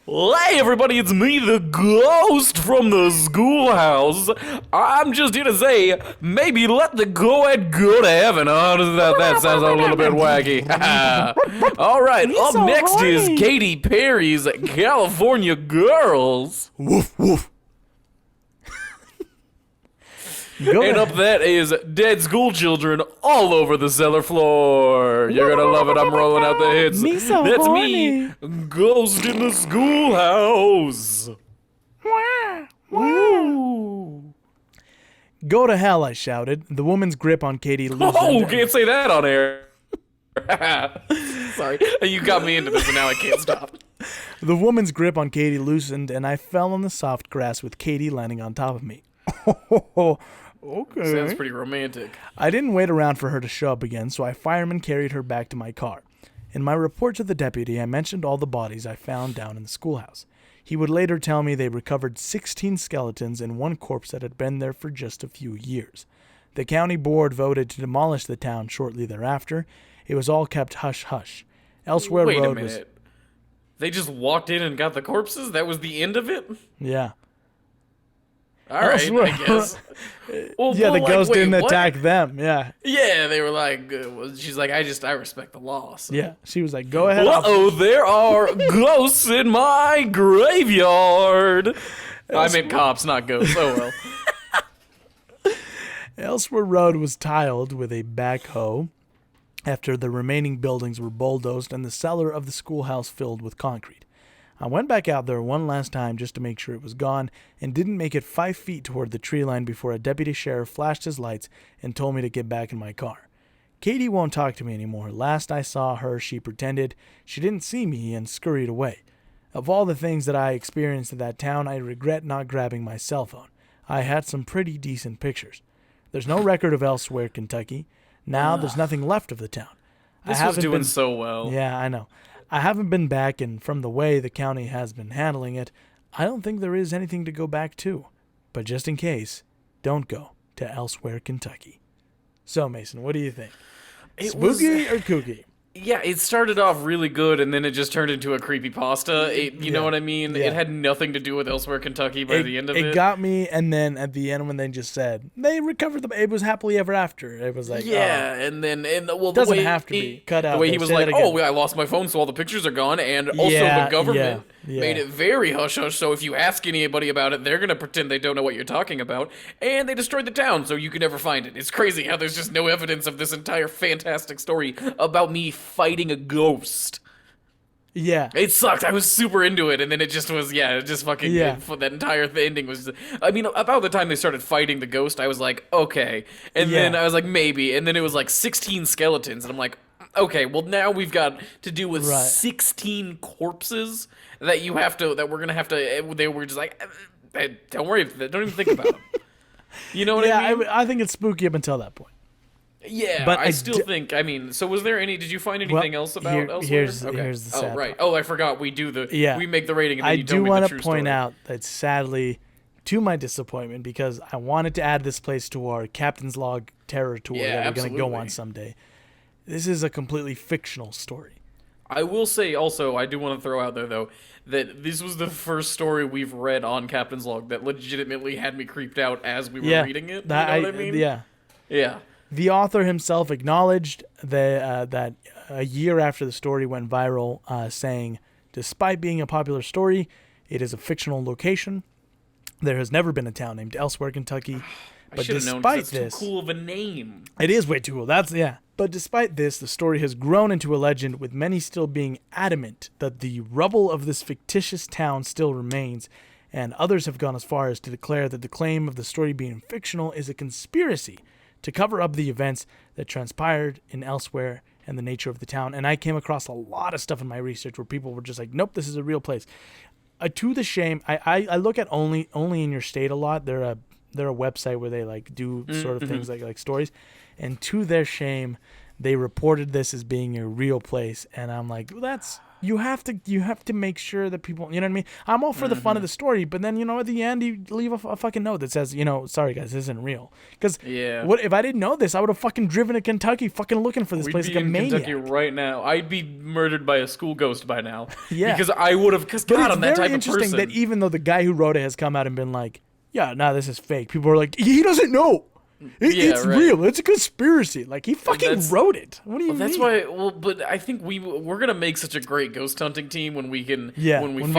Hey everybody, it's me, the ghost from the schoolhouse. I'm just here to say, maybe let the go-ed go to heaven. Oh, that sounds a little bit wacky. All right, up so next horny. Is Katy Perry's California Girls. Woof woof. And up that is dead school children all over the cellar floor. You're gonna love it. I'm rolling out the hits. Me so That's horny. me, Ghost in the Schoolhouse. Woo. Go to hell, I shouted. The woman's grip on Katie loosened. Oh, can't say that on air. Sorry. You got me into this and now I can't stop. The woman's grip on Katie loosened and I fell on the soft grass with Katie landing on top of me. Okay. Sounds pretty romantic. I didn't wait around for her to show up again, so I fireman carried her back to my car. In my report to the deputy, I mentioned all the bodies I found down in the schoolhouse. He would later tell me they recovered 16 skeletons and one corpse that had been there for just a few years. The county board voted to demolish the town shortly thereafter. It was all kept hush-hush. Elsewhere Wait Road a minute. They just walked in and got the corpses? That was the end of it? Yeah. All right, I guess. Well, yeah, the ghost didn't attack them. Yeah. Yeah, they were like, she's like, I respect the law. So. Yeah, she was like, go ahead. There are ghosts in my graveyard. I meant cops, not ghosts. Oh well. Elsewhere Road was tiled with a backhoe after the remaining buildings were bulldozed and the cellar of the schoolhouse filled with concrete. I went back out there one last time just to make sure it was gone and didn't make it 5 feet toward the tree line before a deputy sheriff flashed his lights and told me to get back in my car. Katie won't talk to me anymore. Last I saw her, she pretended she didn't see me and scurried away. Of all the things that I experienced in that town, I regret not grabbing my cell phone. I had some pretty decent pictures. There's no record of Elsewhere, Kentucky. Now there's nothing left of the town. This was doing so well. Yeah, I know. I haven't been back, and from the way the county has been handling it, I don't think there is anything to go back to. But just in case, don't go to Elsewhere, Kentucky. So, Mason, what do you think? Spooky or kooky? Yeah, it started off really good, and then it just turned into a creepypasta. You know what I mean? Yeah. It had nothing to do with Elsewhere, Kentucky by the end of it. It got me, and then at the end when they just said, they recovered it was happily ever after. It was like, and it doesn't have to be cut out. The way he was like, I lost my phone, so all the pictures are gone, and also the government made it very hush-hush, so if you ask anybody about it, they're going to pretend they don't know what you're talking about, and they destroyed the town, so you can never find it. It's crazy how there's just no evidence of this entire fantastic story about me fighting a ghost. Yeah. It sucked. I was super into it, and then it just was, that entire ending was, I mean, about the time they started fighting the ghost, I was like, okay. And then I was like, maybe. And then it was like 16 skeletons, and I'm like, okay, well, now we've got to deal with 16 corpses that we're going to have to, they were just like, don't worry, don't even think about them. You know what I mean? I think it's spooky up until that point. Yeah, but I still think, I mean, so was there did you find anything else about Elsewhere? Here's the sad right. part. Oh, I forgot, we make the rating and then you tell me the true story. I do want to point out that sadly, to my disappointment, because I wanted to add this place to our Captain's Log terror tour that we're going to go on someday. This is a completely fictional story. I will say also, I do want to throw out there, though, that this was the first story we've read on Captain's Log that legitimately had me creeped out as we were reading it. You know what I mean? Yeah. Yeah. The author himself acknowledged that a year after the story went viral, saying, despite being a popular story, it is a fictional location. There has never been a town named Elsewhere, Kentucky. But despite this, too cool of a name. It is way too cool. But despite this, the story has grown into a legend, with many still being adamant that the rubble of this fictitious town still remains, and others have gone as far as to declare that the claim of the story being fictional is a conspiracy to cover up the events that transpired in Elsewhere and the nature of the town. And I came across a lot of stuff in my research where people were just like, nope, this is a real place. To the shame, I look at only in your state a lot. They're a website where they like do sort of things like stories. And to their shame, they reported this as being a real place. And I'm like, well, you have to make sure that people, you know what I mean? I'm all for the fun of the story, but then, at the end, you leave a fucking note that says, sorry guys, this isn't real. Because what if I didn't know this? I would have fucking driven to Kentucky fucking looking for this place like a maniac. Kentucky right now. I'd be murdered by a school ghost by now. Yeah. Because I would have, God, I'm that type of person. It's very interesting that even though the guy who wrote it has come out and been like, this is fake, people are like, he doesn't know. It's real. It's a conspiracy. Like, he fucking wrote it. What do you mean? That's why. Well, but I think we're gonna make such a great ghost hunting team when we can. When people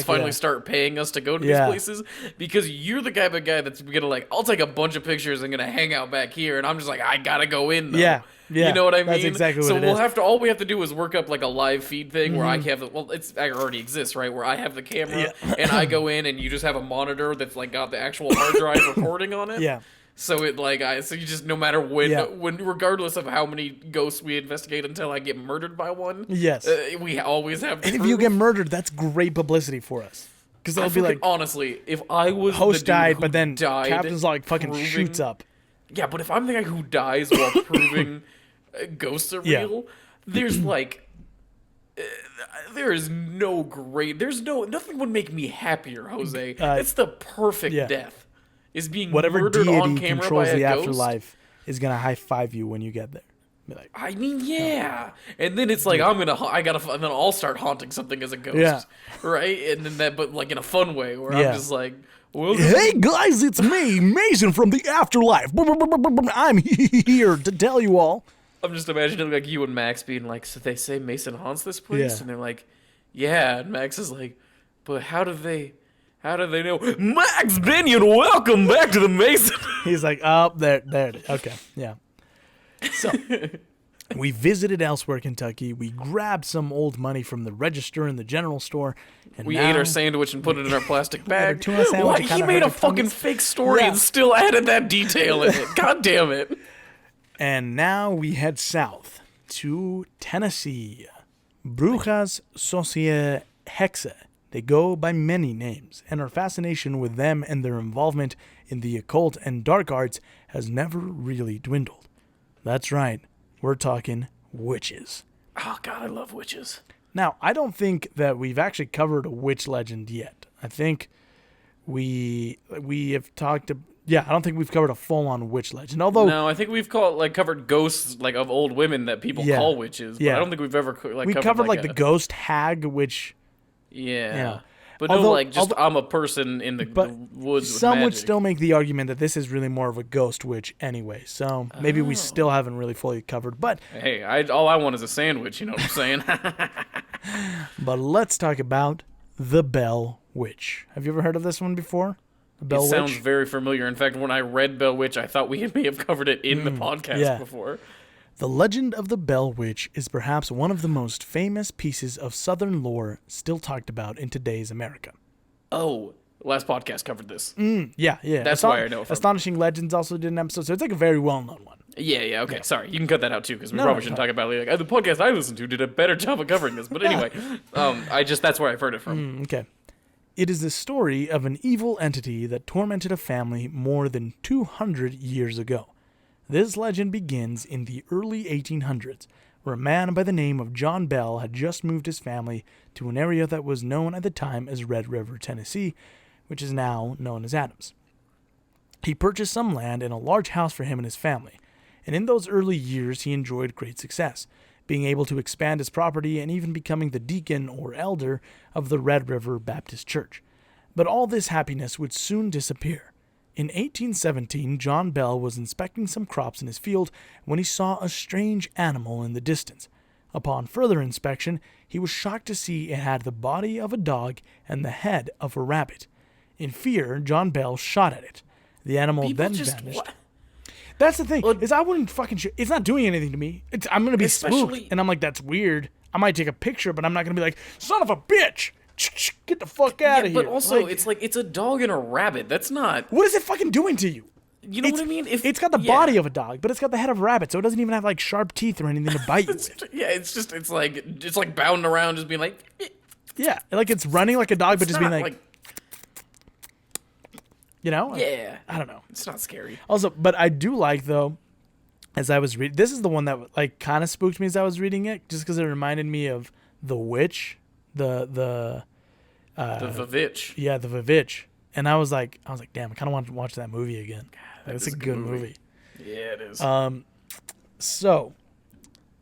finally start paying us to go to these places, because you're the guy that's gonna like, I'll take a bunch of pictures and gonna hang out back here, and I'm just like, I gotta go in though. Yeah. You know what I mean? That's exactly what it is. All we have to do is work up like a live feed thing where I have it already exists, right? Where I have the camera and I go in and you just have a monitor that's like got the actual hard drive recording on it. Yeah. So you just, no matter when, regardless of how many ghosts we investigate until I get murdered by one, we always have. And if you get murdered, that's great publicity for us. Because they'll be like, honestly, if I was host died, but then Captain's like fucking shoots up. Yeah, but if I'm the guy who dies while proving ghosts are real, there's like. There's nothing would make me happier, Jose. It's the perfect death. Is being whatever murdered deity on camera controls by a the ghost. Afterlife is gonna high five you when you get there. Be like, I mean, yeah. And then it's like and then I'll start haunting something as a ghost, right? And then but like in a fun way, where I'm just like, Hey guys, it's me, Mason from the afterlife. I'm here to tell you all. I'm just imagining like you and Max being like, so they say Mason haunts this place? Yeah. And they're like, yeah. And Max is like, but how do they know? Max Binion, welcome back to the Mason. He's like, oh, there it is. Okay, yeah. So, we visited Elsewhere, Kentucky. We grabbed some old money from the register in the general store. And we now, ate our sandwich and put it in our plastic bag. tuna sandwich, Why? He made a fucking fake story and still added that detail in it. God damn it. And now we head south to Tennessee. Brujas Socie Hexe. They go by many names, and our fascination with them and their involvement in the occult and dark arts has never really dwindled. That's right, we're talking witches. Oh, God, I love witches. Now, I don't think that we've actually covered a witch legend yet. I think we have talked to... Yeah, I don't think we've covered a full-on witch legend. Although no, I think we've covered ghosts like of old women that people call witches. But I don't think we've ever we covered like the ghost hag, which but although, I'm a person in the woods. Some with would magic. still make the argument that this is really more of a ghost witch anyway. So maybe we still haven't really fully covered. But hey, all I want is a sandwich. You know what I'm saying? But let's talk about the Bell Witch. Have you ever heard of this one before? It sounds very familiar. In fact, when I read Bell Witch, I thought we may have covered it in the podcast before. The legend of the Bell Witch is perhaps one of the most famous pieces of Southern lore still talked about in today's America. Oh, last podcast covered this. Yeah. That's why I know. Astonishing Legends also did an episode, so it's like a very well-known one. Yeah, okay. Sorry, you can cut that out too, because we probably shouldn't talk about it. Like, the podcast I listened to did a better job of covering this. But anyway, that's where I've heard it from. Okay. It is the story of an evil entity that tormented a family more than 200 years ago. This legend begins in the early 1800s, where a man by the name of John Bell had just moved his family to an area that was known at the time as Red River, Tennessee, which is now known as Adams. He purchased some land and a large house for him and his family, and in those early years he enjoyed great success, being able to expand his property and even becoming the deacon or elder of the Red River Baptist Church. But all this happiness would soon disappear. In 1817, John Bell was inspecting some crops in his field when he saw a strange animal in the distance. Upon further inspection, he was shocked to see it had the body of a dog and the head of a rabbit. In fear, John Bell shot at it. The animal then vanished. What? That's the thing, is I wouldn't fucking shoot. It's not doing anything to me. I'm going to be spooked, and I'm like, that's weird. I might take a picture, but I'm not going to be like, son of a bitch! Get the fuck out of here. But also, it's a dog and a rabbit. That's not... What is it fucking doing to you? You know what I mean? It's got the body of a dog, but it's got the head of a rabbit, so it doesn't even have like sharp teeth or anything to bite you with. Yeah, it's like bounding around, just being like... Yeah, like it's running like a dog, but just being like... You know? Yeah. I don't know. It's not scary. Also, but I do like, though, as I was reading... This is the one that like kind of spooked me as I was reading it, just because it reminded me of The Witch. The Vavitch. Yeah, the Vavitch. And I was like, damn, I kind of want to watch that movie again. It's a good movie. Yeah, it is. So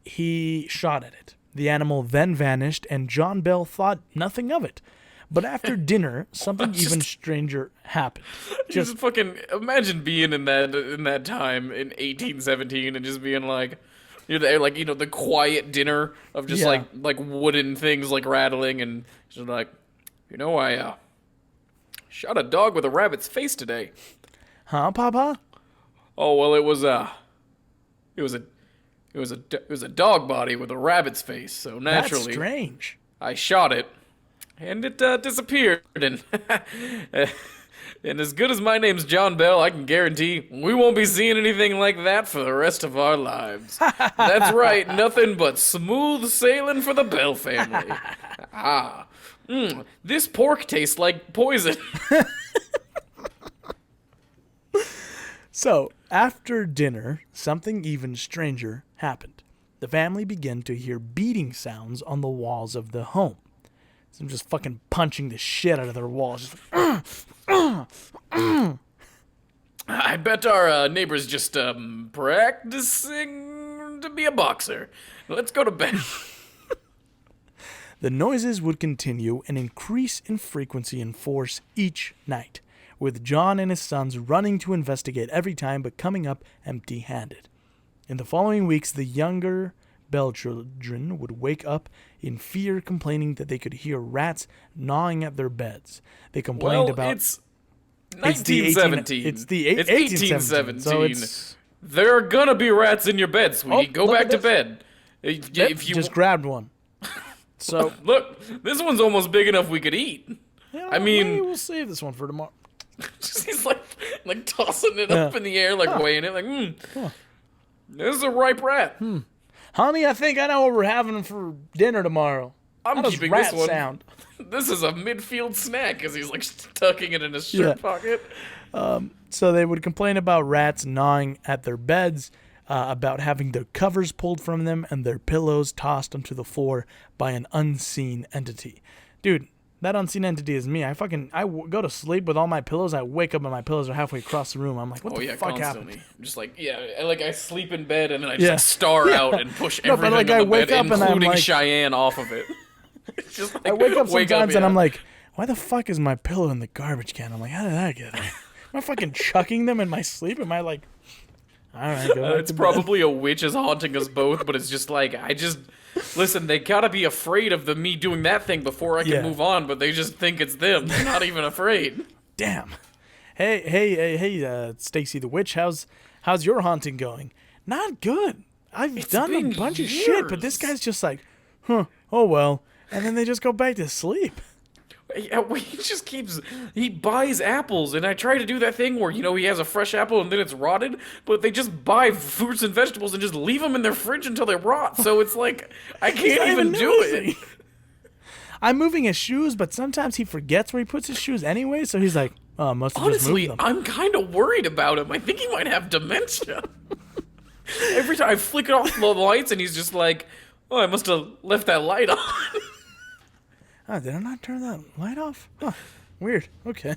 he shot at it. The animal then vanished, and John Bell thought nothing of it. But after dinner, something even stranger happened. Just fucking imagine being in that time in 1817 and just being like, you're there, like, you know, the quiet dinner of just like wooden things like rattling, and just like, you know, I shot a dog with a rabbit's face today. Huh, Papa? Oh well, it was a dog body with a rabbit's face. So naturally, that's strange. I shot it, and it disappeared. And and as good as my name's John Bell, I can guarantee we won't be seeing anything like that for the rest of our lives. That's right, nothing but smooth sailing for the Bell family. This pork tastes like poison. So, after dinner, something even stranger happened. The family began to hear beating sounds on the walls of the home. So I'm just fucking punching the shit out of their walls. Just like, I bet our neighbor's just practicing to be a boxer. Let's go to bed. The noises would continue and increase in frequency and force each night, with John and his sons running to investigate every time but coming up empty-handed. In the following weeks, the younger Bell children would wake up in fear, complaining that they could hear rats gnawing at their beds. They complained about... It's 1917. It's 1817. So it's... There are gonna be rats in your bed, sweetie. Go back to bed. If you just grabbed one. So look, this one's almost big enough we could eat. Yeah, I mean, maybe we'll save this one for tomorrow. He's like tossing it up in the air, like weighing it, like, this is a ripe rat. Honey, I think I know what we're having for dinner tomorrow. I'm keeping this one. Sound? This is a midfield snack, because he's like tucking it in his shirt pocket. So they would complain about rats gnawing at their beds, about having their covers pulled from them and their pillows tossed onto the floor by an unseen entity. Dude, that unseen entity is me. I go to sleep with all my pillows. I wake up and my pillows are halfway across the room. I'm like, what the fuck happened? Just like, I sleep in bed and then I just star out and push everything on the bed, including Cheyenne, off of it. Just I wake up sometimes and I'm like, why the fuck is my pillow in the garbage can? I'm like, how did that get there? Am I fucking chucking them in my sleep? Am I like... All right, it's probably a witch is haunting us both, but it's just like, listen, they gotta be afraid of me doing that thing before I can move on, but they just think it's them. They're not even afraid. Damn. Hey, Stacy the Witch, how's your haunting going? Not good. It's done a bunch of shit, but this guy's just like, oh well, and then they just go back to sleep. Yeah, he buys apples, and I try to do that thing where, he has a fresh apple and then it's rotted, but they just buy fruits and vegetables and just leave them in their fridge until they rot, so it's like, I can't even do it. I'm moving his shoes, but sometimes he forgets where he puts his shoes anyway, so he's like, oh, I must have just moved them. Honestly, I'm kind of worried about him. I think he might have dementia. Every time I flick off the lights, and he's just like, oh, I must have left that light on. Oh, did I not turn that light off? Huh, weird. Okay.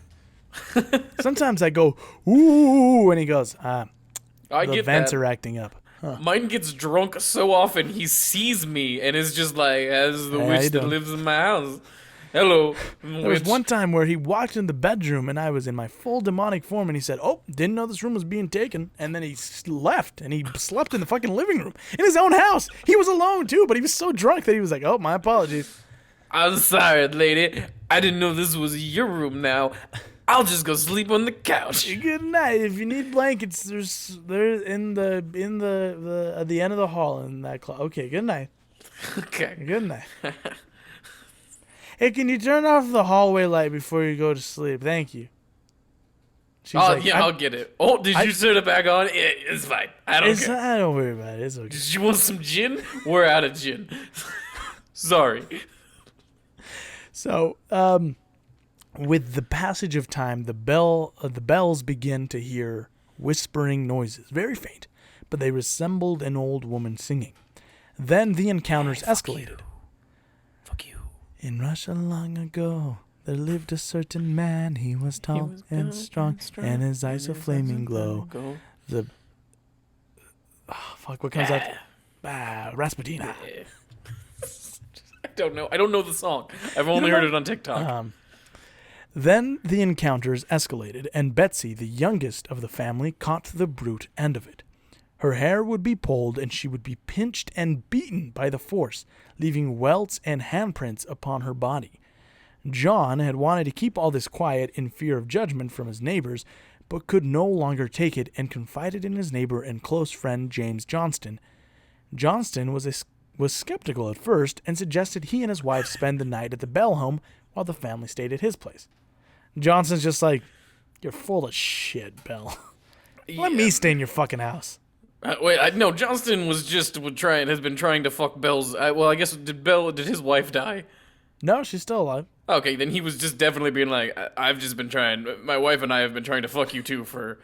Sometimes I go, ooh, and he goes, the vents are acting up. Huh. Mine gets drunk so often he sees me and is just like, as the witch that lives in my house. Hello, There was one time where he walked in the bedroom and I was in my full demonic form and he said, oh, didn't know this room was being taken. And then he left and he slept in the fucking living room in his own house. He was alone too, but he was so drunk that he was like, oh, my apologies. I'm sorry, lady. I didn't know this was your room now. I'll just go sleep on the couch. Good night. If you need blankets, they're in the at the end of the hall in that closet. Okay, good night. Okay. Good night. Hey, can you turn off the hallway light before you go to sleep? Thank you. I'll get it. Oh, did you turn it back on? It's fine. I don't care. I don't worry about it. It's okay. Did you want some gin? We're out of gin. Sorry. So, with the passage of time, the bells begin to hear whispering noises, very faint, but they resembled an old woman singing. Then the encounters escalated. Fuck you. In Russia long ago, there lived a certain man. He was tall and strong, and his eyes a flaming glow. What comes out? Rasputina. I don't know the song. I've only heard it on TikTok. Then the encounters escalated, and Betsy, the youngest of the family, caught the brute end of it. Her hair would be pulled, and she would be pinched and beaten by the force, leaving welts and handprints upon her body. John had wanted to keep all this quiet in fear of judgment from his neighbors, but could no longer take it and confided in his neighbor and close friend James Johnston. Johnston was skeptical at first and suggested he and his wife spend the night at the Bell home while the family stayed at his place. Johnston's just like, you're full of shit, Bell. Let me stay in your fucking house. No, Johnston has been trying to fuck Bell's. I guess, did his wife die? No, she's still alive. Okay, then he was just definitely being like, I've just been trying, my wife and I have been trying to fuck you too for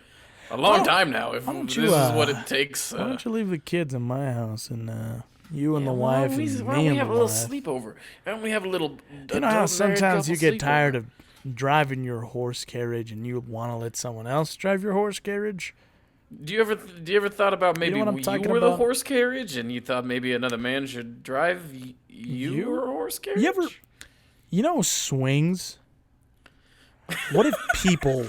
a long time now, if this is what it takes. Why don't you leave the kids in my house and, you and the wife and me and the wife. Why don't we have a little sleepover? Why don't we have a little... You know how sometimes you get tired of driving your horse carriage and you want to let someone else drive your horse carriage? Do you ever thought about maybe you were the horse carriage and you thought maybe another man should drive your horse carriage? You know swings? What if people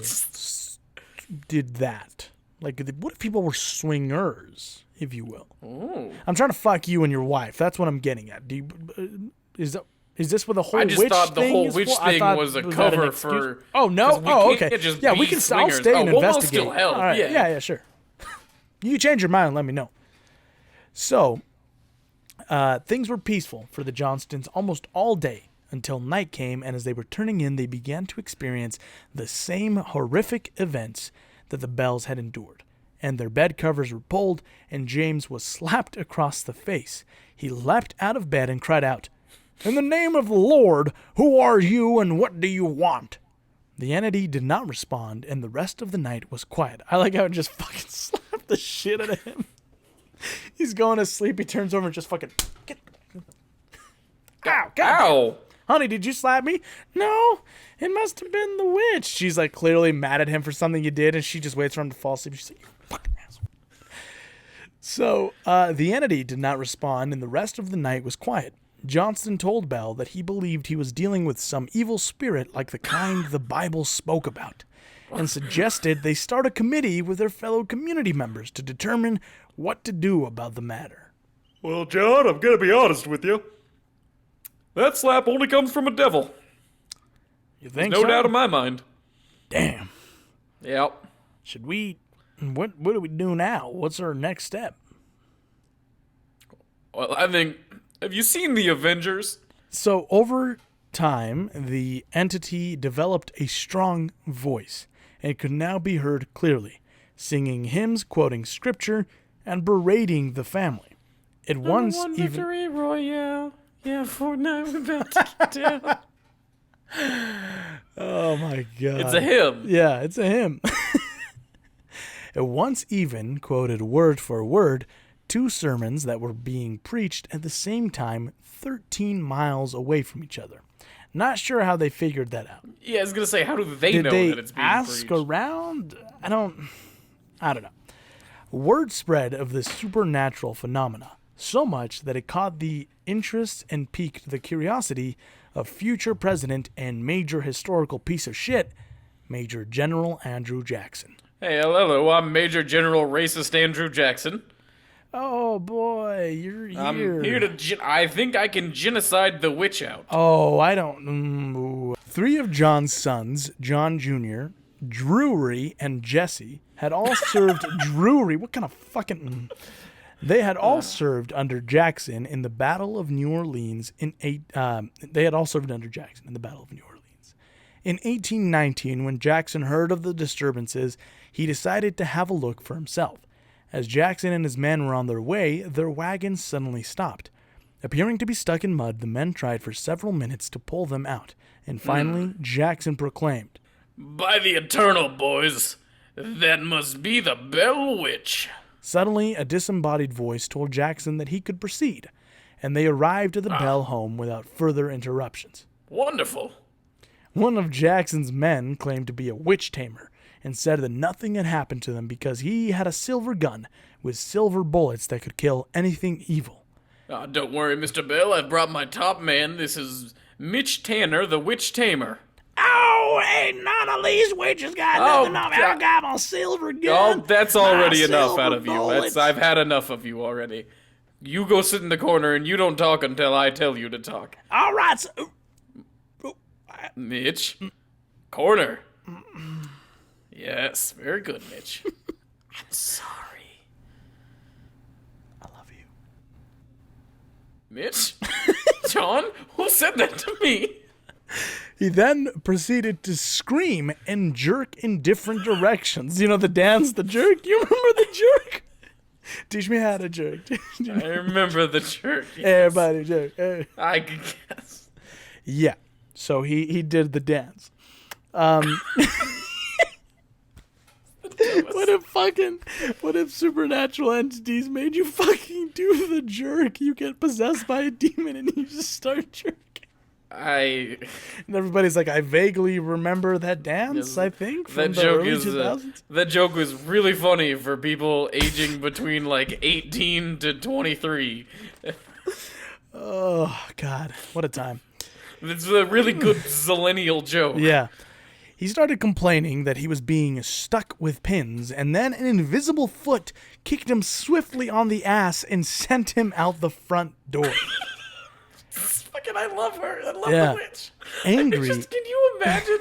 did that? Like, what if people were swingers, if you will? Ooh. I'm trying to fuck you and your wife. That's what I'm getting at. Is this what the whole witch thing is? I just thought the whole witch thing was a cover for... Oh, no? Oh, okay. Yeah, we can I'll stay and investigate. Still help. Right. Yeah, sure. You change your mind and let me know. So, things were peaceful for the Johnstons almost all day until night came, and as they were turning in, they began to experience the same horrific events that the Bells had endured. And their bed covers were pulled, and James was slapped across the face. He leapt out of bed and cried out, "In the name of the Lord, who are you and what do you want?" The entity did not respond, and the rest of the night was quiet. I like how it just fucking slapped the shit out of him. He's going to sleep, he turns over and just fucking... Ow! Ow! Honey, did you slap me? No, it must have been the witch. She's like clearly mad at him for something you did, and she just waits for him to fall asleep. She's like, "You fucking asshole." So, the entity did not respond, and the rest of the night was quiet. Johnston told Bell that he believed he was dealing with some evil spirit like the kind the Bible spoke about, and suggested they start a committee with their fellow community members to determine what to do about the matter. Well, John, I'm going to be honest with you. That slap only comes from a devil. You think There's no so? doubt in my mind. Damn. Yep. Should we... What do we do now? What's our next step? Well, I think... Have you seen the Avengers? So, over time, the entity developed a strong voice, and could now be heard clearly, singing hymns, quoting scripture, and berating the family. It once even... Victory Royale. Yeah, Fortnite, we're about to get down. Oh my God. It's a hymn. Yeah, it's a hymn. It once even quoted word for word 2 sermons that were being preached at the same time 13 miles away from each other. Not sure how they figured that out. Yeah, I was going to say, how do they know that it's being ask preached? Around? I don't know. Word spread of this supernatural phenomena so much that it caught the interest and piqued the curiosity of future president and major historical piece of shit, Major General Andrew Jackson. Hey, hello, I'm Major General Racist Andrew Jackson. Oh boy, you're here. I'm here to... I think I can genocide the witch out. Oh, I don't... 3 of John's sons, John Jr., Drury, and Jesse, had all served... Drury? What kind of fucking... They had all served under Jackson in the Battle of New Orleans They had all served under Jackson in the Battle of New Orleans. In 1819, when Jackson heard of the disturbances, he decided to have a look for himself. As Jackson and his men were on their way, their wagon suddenly stopped. Appearing to be stuck in mud, the men tried for several minutes to pull them out, and finally Jackson proclaimed, "By the Eternal, boys, that must be the Bell Witch." Suddenly, a disembodied voice told Jackson that he could proceed, and they arrived at the Bell home without further interruptions. Wonderful. One of Jackson's men claimed to be a witch tamer, and said that nothing had happened to them because he had a silver gun with silver bullets that could kill anything evil. Don't worry, Mr. Bell, I've brought my top man. This is Mitch Tanner, the witch tamer. Oh, ain't none of these witches got nothing on me. I got my silver gun. Oh, that's already enough out of bullets. you. I've had enough of you already. You go sit in the corner and you don't talk until I tell you to talk. All right. So, Mitch. Corner. Yes, very good, Mitch. I'm sorry. I love you. Mitch? John? Who said that to me? He then proceeded to scream and jerk in different directions. You know the dance, the jerk? You remember the jerk? Teach me how to jerk. I remember the jerk. Yes. Everybody jerk. Hey. I could guess. Yeah. So he did the dance. What if supernatural entities made you fucking do the jerk? You get possessed by a demon and you just start jerking. And everybody's like, I vaguely remember that dance, yes, I think, from the early 2000s. That joke was really funny for people aging between, 18 to 23. Oh, God. What a time. It's a really good zillennial joke. Yeah. He started complaining that he was being stuck with pins, and then an invisible foot kicked him swiftly on the ass and sent him out the front door. Fucking, I love her. I love the witch. Angry. Can you imagine?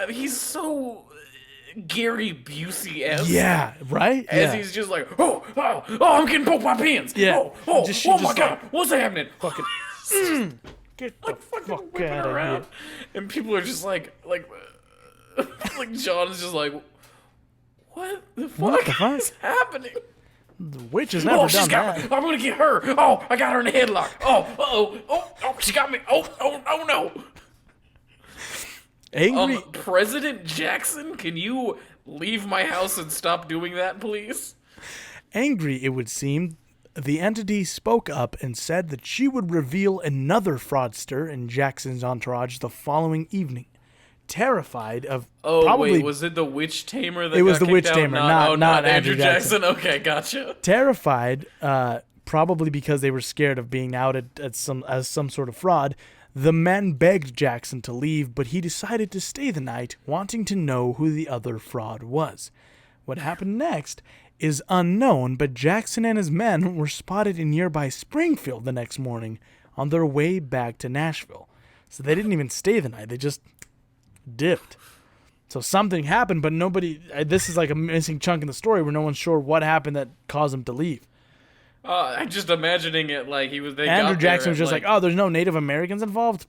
He's so Gary Busey-esque. Yeah, right? As he's just like, oh, I'm getting poked by pins. Yeah. Oh my God, what's happening? Fucking, get the fuck out of here. And people are just like John's just like, what the fuck is happening? The witch has never done that. Me. I'm gonna get her. Oh, I got her in a headlock. Oh, she got me. Oh no. Angry President Jackson, can you leave my house and stop doing that, please? Angry, it would seem, the entity spoke up and said that she would reveal another fraudster in Jackson's entourage the following evening. Terrified of wait, was it the witch tamer that it was got the witch kicked tamer, out? not Andrew Jackson. Okay, gotcha. Terrified, probably because they were scared of being outed as some sort of fraud, the men begged Jackson to leave, but he decided to stay the night, wanting to know who the other fraud was. What happened next is unknown, but Jackson and his men were spotted in nearby Springfield the next morning on their way back to Nashville. So they didn't even stay the night, they just dipped. So something happened, but nobody... This is like a missing chunk in the story where no one's sure what happened that caused him to leave. I'm just imagining it like he was... Andrew Jackson was just like, oh, there's no Native Americans involved?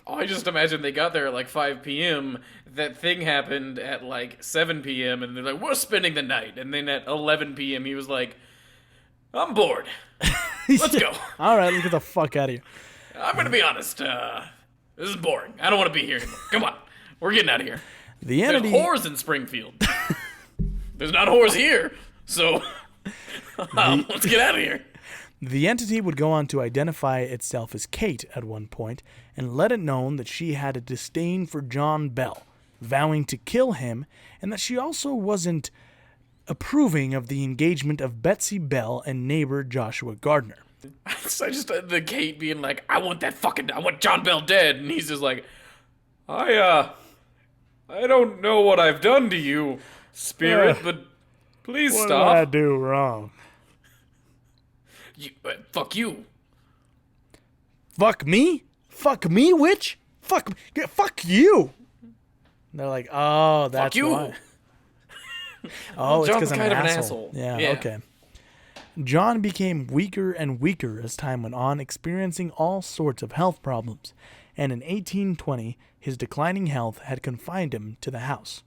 I just imagine they got there at like 5 p.m. That thing happened at like 7 p.m. and they're like, we're spending the night. And then at 11 p.m. he was like, I'm bored. Let's go. All right, let's get the fuck out of here. I'm going to be honest. This is boring. I don't want to be here anymore. Come on. We're getting out of here. The entity... There's whores in Springfield. There's not whores here. So... let's get out of here. The entity would go on to identify itself as Kate at one point and let it known that she had a disdain for John Bell, vowing to kill him, and that she also wasn't approving of the engagement of Betsy Bell and neighbor Joshua Gardner. I just the Kate being like, I want John Bell dead, and he's just like, I don't know what I've done to you, spirit, but please what stop. What did I do wrong? Fuck you. Fuck me? Fuck me, witch? Fuck you. And they're like, oh, that's fuck you. Why. Oh, it's because I'm kind an of asshole. an asshole. Yeah, okay. John became weaker and weaker as time went on, experiencing all sorts of health problems. And in 1820, his declining health had confined him to the house,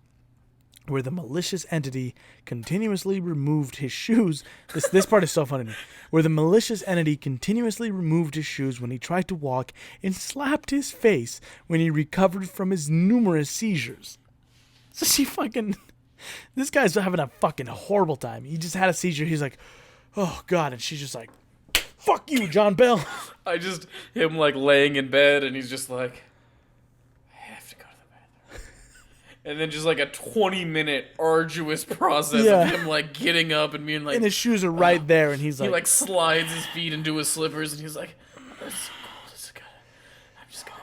where the malicious entity continuously removed his shoes. This part is so funny to me. Where the malicious entity continuously removed his shoes when he tried to walk and slapped his face when he recovered from his numerous seizures. So this guy's having a fucking horrible time. He just had a seizure. He's like, oh God. And she's just like, fuck you, John Bell. Him like laying in bed and he's just like, and then just like a 20-minute arduous process of him like getting up and being like... And his shoes are right there and he's like... He like slides his feet into his slippers and he's like, it's so cold, I'm just gonna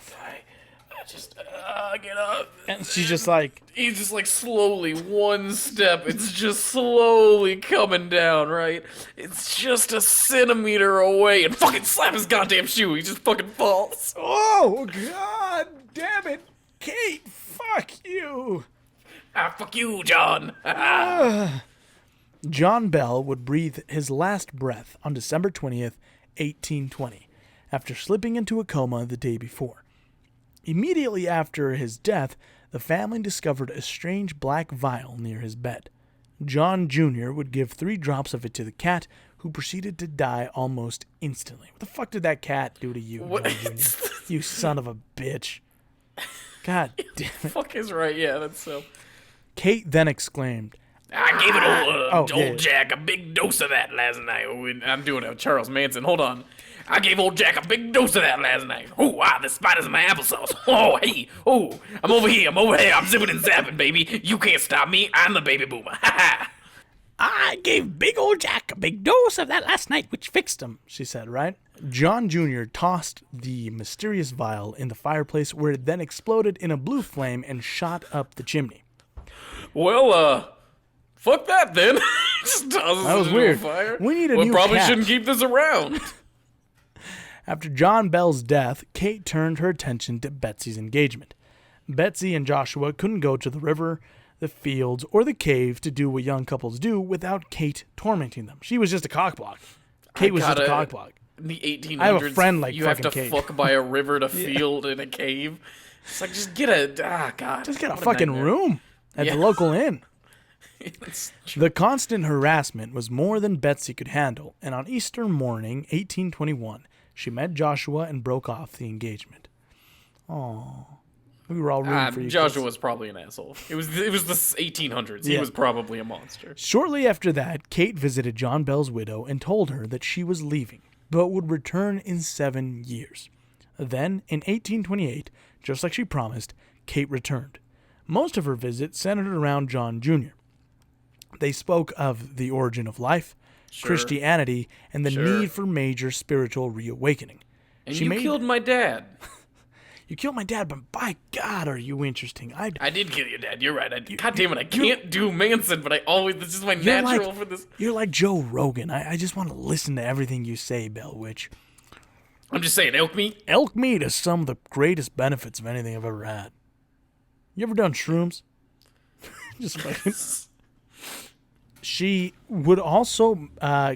die. Get up. And she's just like... He's just like slowly, one step, it's just slowly coming down, right? It's just a centimeter away and fucking slap his goddamn shoe. He just fucking falls. Oh, God damn it. Kate, fuck you. Fuck you, John. John Bell would breathe his last breath on December 20th, 1820, after slipping into a coma the day before. Immediately after his death, the family discovered a strange black vial near his bed. John Jr. would give 3 drops of it to the cat, who proceeded to die almost instantly. What the fuck did that cat do to you, John Jr.? You son of a bitch. God damn it. Fuck is right, yeah, that's so. Kate then exclaimed, I gave old Jack a big dose of that last night. I'm doing a Charles Manson, hold on. I gave old Jack a big dose of that last night. Oh, wow, the spiders in my applesauce. Oh, hey, oh, I'm over here, I'm zipping and zapping, baby. You can't stop me, I'm the baby boomer. Ha ha. I gave big old Jack a big dose of that last night, which fixed him, she said, right? John Jr. tossed the mysterious vial in the fireplace, where it then exploded in a blue flame and shot up the chimney. Well, fuck that then. Just tosses that was it weird. into a fire. We need a new probably cat. shouldn't keep this around. After John Bell's death, Kate turned her attention to Betsy's engagement. Betsy and Joshua couldn't go to the river, the fields, or the cave to do what young couples do without Kate tormenting them. She was just a cockblock. Kate was just a cockblock. In the 1800s, I have a friend like you have to Kate. fuck by a river to field in a cave. It's like, just get a... God. Just get a fucking room at the local inn. The constant harassment was more than Betsy could handle, and on Easter morning, 1821, she met Joshua and broke off the engagement. Aww. We were all rooting for you. Joshua was probably an asshole. It was the 1800s. He was probably a monster. Shortly after that, Kate visited John Bell's widow and told her that she was leaving, but would return in 7 years. Then, in 1828, just like she promised, Kate returned. Most of her visit centered around John Jr. They spoke of the origin of life, Christianity, and the need for major spiritual reawakening. And you killed my dad. You killed my dad, but by God, are you interesting? I did kill your dad. You're right. God damn it, I can't do Manson, but this is my natural for this. You're like Joe Rogan. I just want to listen to everything you say, Bell Witch. I'm just saying, elk meat? Elk meat is some of the greatest benefits of anything I've ever had. You ever done shrooms? Just fucking... She would also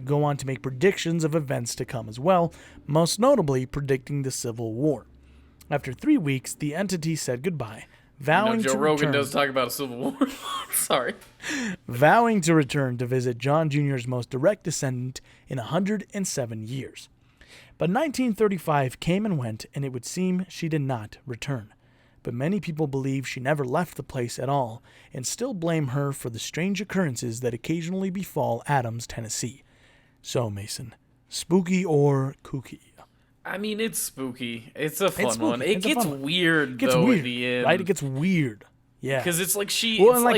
go on to make predictions of events to come as well, most notably predicting the Civil War. After 3 weeks, the entity said goodbye, vowing Joe to Rogan return. does talk about a Civil War. Sorry. Vowing to return to visit John Jr.'s most direct descendant in 107 years. But 1935 came and went, and it would seem she did not return. But many people believe she never left the place at all, and still blame her for the strange occurrences that occasionally befall Adams, Tennessee. So, Mason, spooky or kooky? I mean, it's spooky. It's a fun one. It gets weird, at the end. Right? It gets weird. Yeah. Because it's like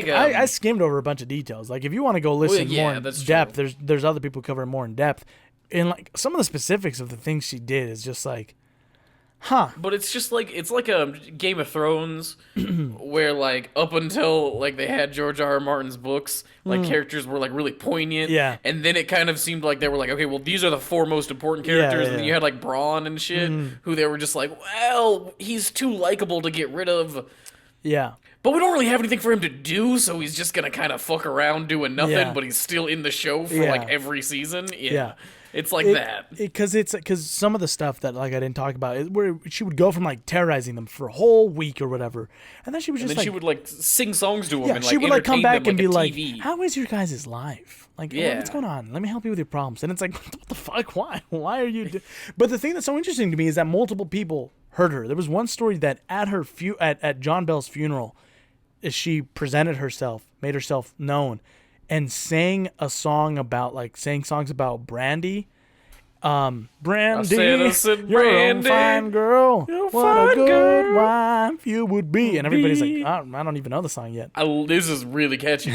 I skimmed over a bunch of details. Like, if you want to go listen more in depth, there's other people covering more in depth. And, like, some of the specifics of the things she did is just like, huh. But it's just like, it's like a Game of Thrones where, like, up until, like, they had George R.R. Martin's books, like, characters were, like, really poignant. Yeah. And then it kind of seemed like they were like, okay, well, these are the 4 most important characters. And then you had, like, Braun and shit, who they were just like, well, he's too likable to get rid of. Yeah. But we don't really have anything for him to do, so he's just going to kind of fuck around doing nothing, but he's still in the show for, like, every season. Yeah. It's like that. Because some of the stuff that, like, I didn't talk about is where she would go from, like, terrorizing them for a whole week or whatever, and then she would just she would, like, sing songs to them and, like, she would, like, come back and be like, TV. how is your guys' life? Like, what's going on? Let me help you with your problems. And it's like, what the fuck? Why are you But the thing that's so interesting to me is that multiple people heard her. There was one story that at her at John Bell's funeral, she presented herself, made herself known, and sang songs about Brandy. Brandy, you're a fine girl. What a good wife you would be. And everybody's like, I don't even know the song yet. This is really catchy.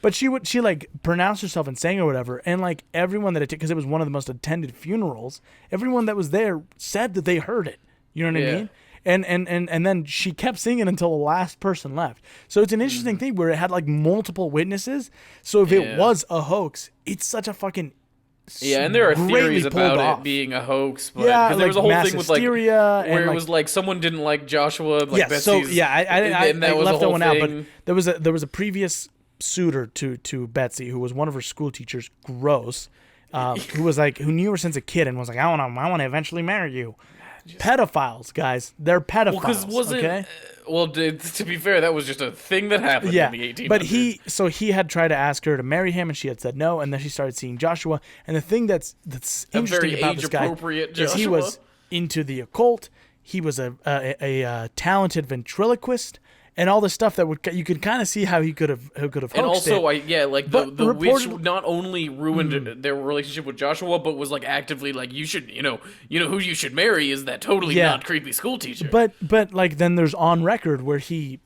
But she like pronounced herself and sang or whatever, and like everyone that because it was one of the most attended funerals, everyone that was there said that they heard it. You know what I mean? And then she kept singing until the last person left. So it's an interesting thing where it had like multiple witnesses. So if it was a hoax, it's such a fucking and there are theories about it being a hoax, but because there was a whole thing with like where it was like someone didn't like Joshua, like Betsy's. So I left that one out, but there was a previous suitor to Betsy who was one of her school teachers, Gross, who knew her since a kid and was like, I want to eventually marry you. Pedophiles, guys. They're pedophiles. To be fair, that was just a thing that happened in the 1800s. But he had tried to ask her to marry him, and she had said no, and then she started seeing Joshua. And the thing that's interesting about this guy is he was into the occult. He was a talented ventriloquist. And all the stuff that you could kind of see how he could have hoaxed and also, it. The witch not only ruined their relationship with Joshua, but was like actively like, you should, you know who you should marry is that totally not creepy school teacher. But like then there's on record where he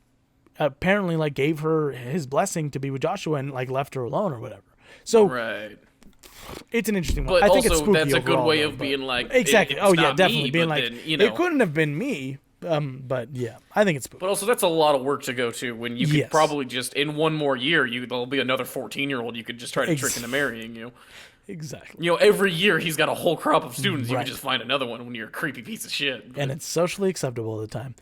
apparently like gave her his blessing to be with Joshua and like left her alone or whatever. So It's an interesting one. But I think also, it's spooky that's a good overall, way though, of being like, exactly. It's not definitely me, being but like, then, you know. it couldn't have been me. But yeah, I think it's spooky. But also, that's a lot of work to go to when you could Yes. probably just, in one more year, there'll be another 14-year-old you could just try to trick into marrying you. Exactly. You know, every year he's got a whole crop of students. You Right. can just find another one when you're a creepy piece of shit. And it's socially acceptable at the time.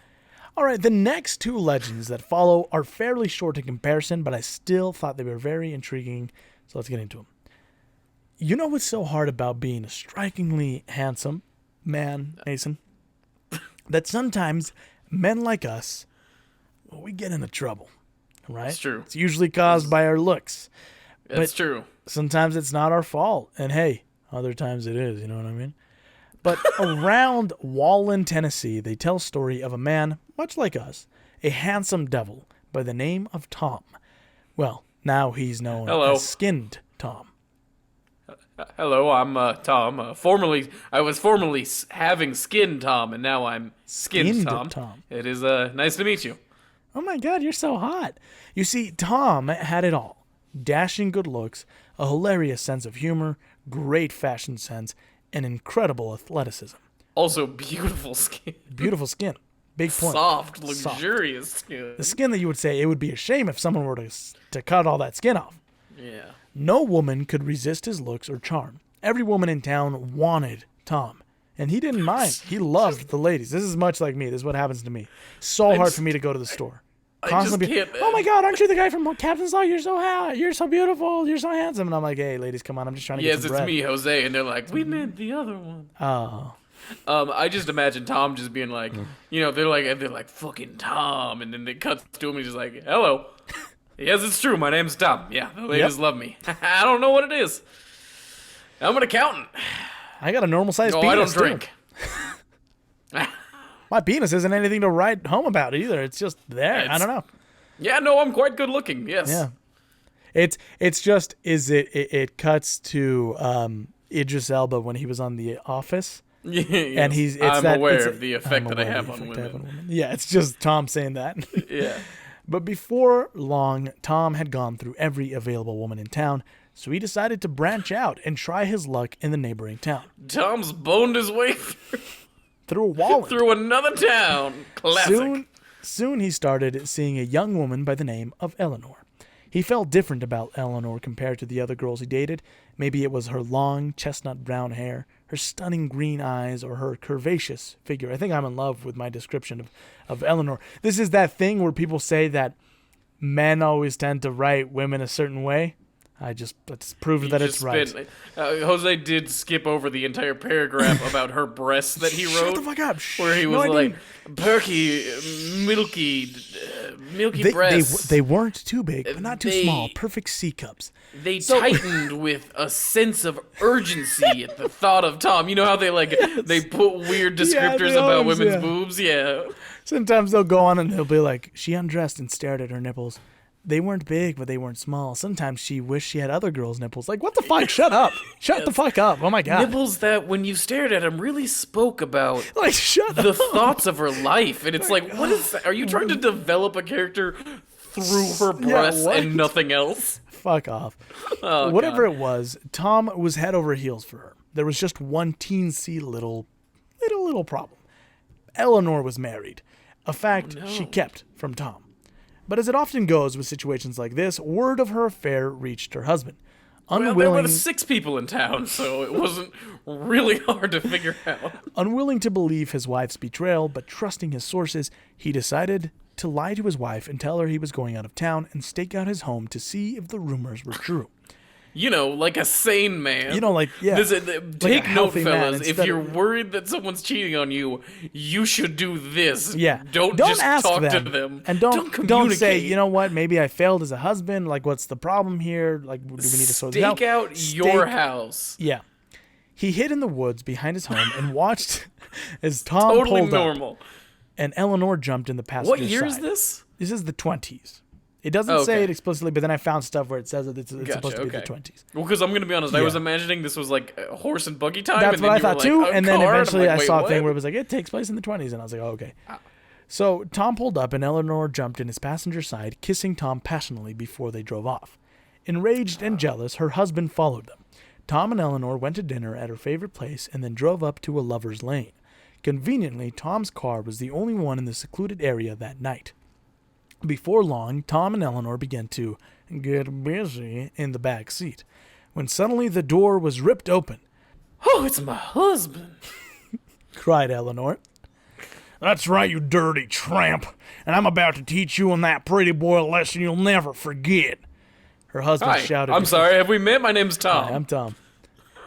All right, the next two legends that follow are fairly short in comparison, but I still thought they were very intriguing, so let's get into them. You know what's so hard about being a strikingly handsome man, Mason? That sometimes men like us, well, we get into trouble, right? It's true. It's usually caused by our looks. That's true. Sometimes it's not our fault, and hey, other times it is, you know what I mean? But around Wallen, Tennessee, they tell a story of a man, much like us, a handsome devil by the name of Tom. Well, now he's known as Skinned Tom. Hello, I'm Tom. I was formerly having Skin Tom, and now I'm Skinned Tom. It is nice to meet you. Oh my God, you're so hot. You see, Tom had it all. Dashing good looks, a hilarious sense of humor, great fashion sense, and incredible athleticism. Also, beautiful skin. Beautiful skin. Big point. Soft, luxurious skin. The skin that you would say it would be a shame if someone were to cut all that skin off. Yeah. No woman could resist his looks or charm. Every woman in town wanted Tom. And he didn't mind. He loved the ladies. This is much like me. This is what happens to me. So hard for me to go to the store. Constantly be, oh my God, aren't you the guy from Captain's Log? You're so hot. You're so beautiful. You're so handsome. And I'm like, hey, ladies, come on. I'm just trying to get some bread. Yes, it's me, Jose. And they're like, we meant the other one. Oh. I just imagine Tom just being like, you know, they're like, fucking Tom. And then they cut to him and he's just like, hello. Yes, it's true. My name's Tom. Yeah, the ladies love me. I don't know what it is. I'm an accountant. I got a normal sized penis. I don't drink. My penis isn't anything to write home about either. It's just there. I don't know. Yeah, no, I'm quite good looking. Yes. Yeah. It's just it cuts to Idris Elba when he was on The Office. Yes. And I'm aware of the effect that I have on women. Yeah, it's just Tom saying that. Yeah. But before long, Tom had gone through every available woman in town, so he decided to branch out and try his luck in the neighboring town. Tom's boned his way through a wall. Through another town. Classic. Soon he started seeing a young woman by the name of Eleanor. He felt different about Eleanor compared to the other girls he dated. Maybe it was her long, chestnut brown hair, her stunning green eyes, or her curvaceous figure. I think I'm in love with my description of Eleanor. This is that thing where people say that men always tend to write women a certain way. It's proved that it's right. Jose did skip over the entire paragraph about her breasts that he wrote. Shut the fuck up. Where he was like, perky, milky breasts. They weren't too big, but not too small. Perfect C cups. They tightened with a sense of urgency at the thought of Tom. You know how they they put weird descriptors about women's boobs? Yeah. Sometimes they'll go on and they'll be like, she undressed and stared at her nipples. They weren't big, but they weren't small. Sometimes she wished she had other girls' nipples. Like, what the fuck? Shut up. Shut the fuck up. Oh, my God. Nipples that, when you stared at them, really spoke about shut the thoughts of her life. And it's like, what is that? Are you trying to develop a character through her breasts and nothing else? Fuck off. Oh, whatever it was, Tom was head over heels for her. There was just one teensy little problem. Eleanor was married. A fact she kept from Tom. But as it often goes with situations like this, word of her affair reached her husband. Well, there were 6 people in town, so it wasn't really hard to figure out. Unwilling to believe his wife's betrayal, but trusting his sources, he decided to lie to his wife and tell her he was going out of town and stake out his home to see if the rumors were true. You know, like a sane man. You know, take note, fellas. If you're worried that someone's cheating on you, you should do this. Yeah. Don't just ask talk them. to them. And don't say, you know what, maybe I failed as a husband. Like, what's the problem here? Like, do we need to sort this out? Stake out your house. Yeah. He hid in the woods behind his home and watched as Tom totally pulled normal. up. And Eleanor jumped in the passenger side. What year is this? This is the 20s. It doesn't say it explicitly, but then I found stuff where it says that it's supposed to be the 20s. Well, because I'm going to be honest, I was imagining this was like a horse and buggy time. That's and what I thought too. And then eventually I saw a thing what? where it was like, it takes place in the 20s. And I was like, oh, okay. So Tom pulled up and Eleanor jumped in his passenger side, kissing Tom passionately before they drove off. Enraged and jealous, her husband followed them. Tom and Eleanor went to dinner at her favorite place and then drove up to a lover's lane. Conveniently, Tom's car was the only one in the secluded area that night. Before long, Tom and Eleanor began to get busy in the back seat, when suddenly the door was ripped open. "Oh, it's my husband!" cried Eleanor. "That's right, you dirty tramp, and I'm about to teach you and that pretty boy a lesson you'll never forget." Her husband Hi, shouted. I'm sorry, have we met? My name's Tom. Hi, I'm Tom.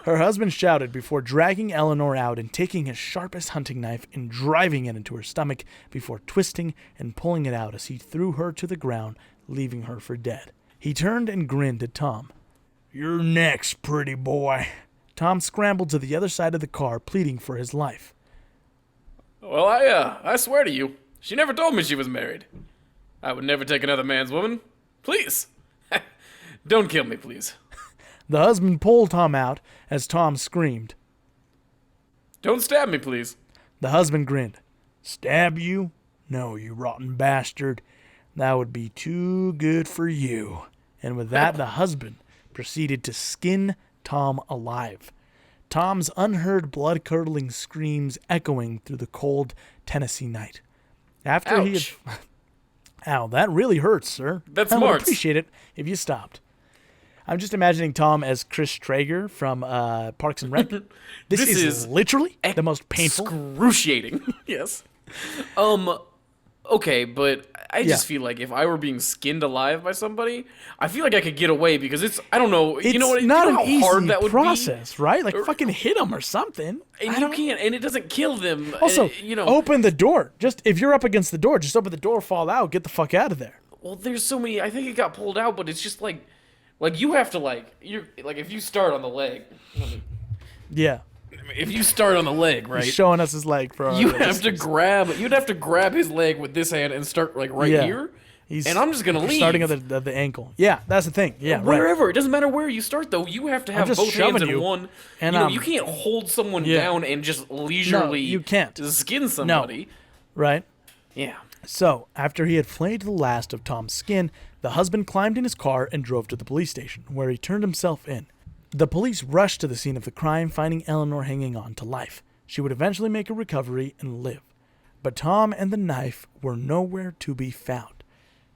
Her husband shouted before dragging Eleanor out and taking his sharpest hunting knife and driving it into her stomach before twisting and pulling it out as he threw her to the ground, leaving her for dead. He turned and grinned at Tom. "You're next, pretty boy." Tom scrambled to the other side of the car, pleading for his life. Well, I swear to you, she never told me she was married. I would never take another man's woman. Please. Don't kill me, please. The husband pulled Tom out as Tom screamed. Don't stab me, please. The husband grinned. "Stab you? No, you rotten bastard. That would be too good for you." And with that, the husband proceeded to skin Tom alive. Tom's unheard blood-curdling screams echoing through the cold Tennessee night. After he had... Ow, that really hurts, sir. That's I would smart. appreciate it if you stopped. I'm just imagining Tom as Chris Traeger from Parks and Rec. This is literally the most painful. Excruciating. Yes. Okay, but I just feel like if I were being skinned alive by somebody, I feel like I could get away because it's, I don't know, It's you know what? not you know an how easy hard that would process, right? Like, fucking hit them or something. be? And you can't, and it doesn't kill them. Also, you know, open the door. Just, if you're up against the door, just open the door, fall out, get the fuck out of there. well, there's so many. I think it got pulled out, but it's just like you have to if you start on the leg. Yeah. If you start on the leg, right? He's showing us his leg for our You'd have listeners. to grab his leg with this hand and start like right Yeah. here. He's And I'm just gonna leave. starting at the ankle. Yeah, that's the thing. Yeah, right. Wherever. It doesn't matter where you start, though. You have to have just both hands shoving in you, one. and, You can't hold someone yeah. down and just leisurely you can't. skin somebody. Right? Yeah. So, after he had flayed the last of Tom's skin, the husband climbed in his car and drove to the police station, where he turned himself in. The police rushed to the scene of the crime, finding Eleanor hanging on to life. She would eventually make a recovery and live. But Tom and the knife were nowhere to be found.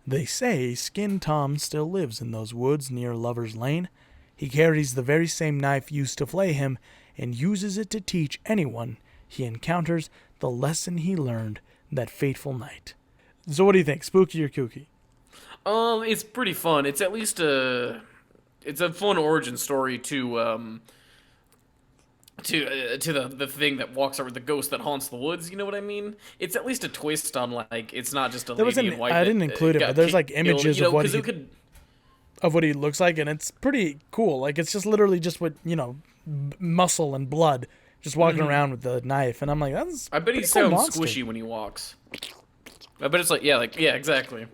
They say Skin Tom still lives in those woods near Lover's Lane. He carries the very same knife used to flay him and uses it to teach anyone he encounters the lesson he learned that fateful night. So what do you think? Spooky or kooky? It's pretty fun. It's at least it's a fun origin story to the thing that walks over, the ghost that haunts the woods. You know what I mean? It's at least a twist on like it's not just a lady in white. I didn't include it, but there's like images of what he looks like, and it's pretty cool. Like it's just literally just with muscle and blood, just walking around with the knife, and I'm like, that's. I bet he sounds squishy when he walks. I bet it's yeah, exactly.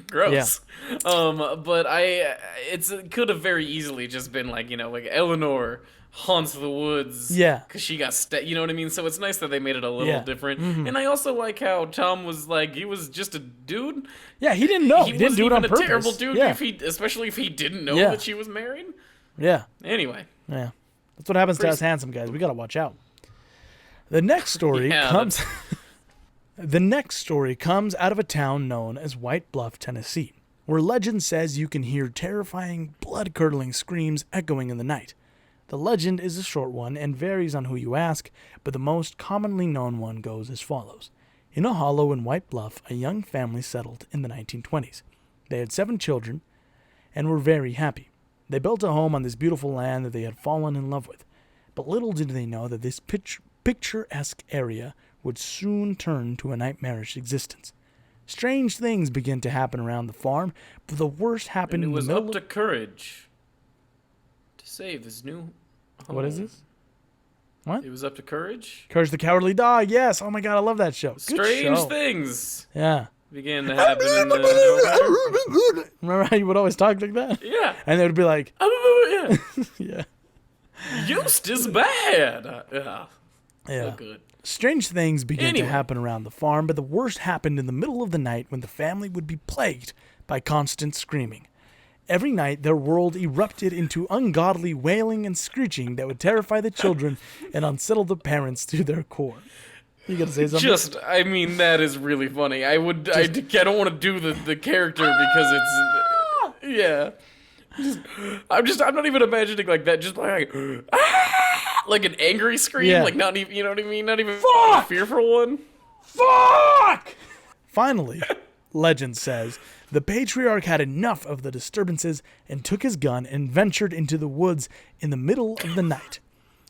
Gross. Yeah. But it could have very easily just been like Eleanor haunts the woods. Yeah. Because she got you know what I mean? So it's nice that they made it a little different. Mm-hmm. And I also like how Tom was like, he was just a dude. Yeah, he didn't know. He didn't do it on purpose. He wasn't even a terrible dude, especially if he didn't know that she was married. Yeah. Anyway. Yeah. That's what happens to us handsome guys. We got to watch out. The next story comes... The next story comes out of a town known as White Bluff, Tennessee, where legend says you can hear terrifying, blood-curdling screams echoing in the night. The legend is a short one and varies on who you ask, but the most commonly known one goes as follows. In a hollow in White Bluff, a young family settled in the 1920s. They had 7 children and were very happy. They built a home on this beautiful land that they had fallen in love with. But little did they know that this picturesque area would soon turn to a nightmarish existence. Strange things began to happen around the farm, but the worst happened in the middle. It was up to Courage to save his new home. What is this? What? It was up to Courage. Courage the Cowardly Dog. Yes. Oh my God, I love that show. Strange things. Yeah. Began to happen in the. Remember how you would always talk like that? Yeah. And they would be like, yeah. Yeah. Used is bad. Yeah. Yeah. So good. Strange things began to happen around the farm, but the worst happened in the middle of the night when the family would be plagued by constant screaming. Every night, their world erupted into ungodly wailing and screeching that would terrify the children and unsettle the parents to their core. You gonna say something? I mean, that is really funny. I don't want to do the character because it's, yeah. I'm not even imagining like that. Just like like an angry scream, yeah. Like not even, you know what I mean? Not even Fuck! a fearful one. Fuck! Finally, legend says, the patriarch had enough of the disturbances and took his gun and ventured into the woods in the middle of the night.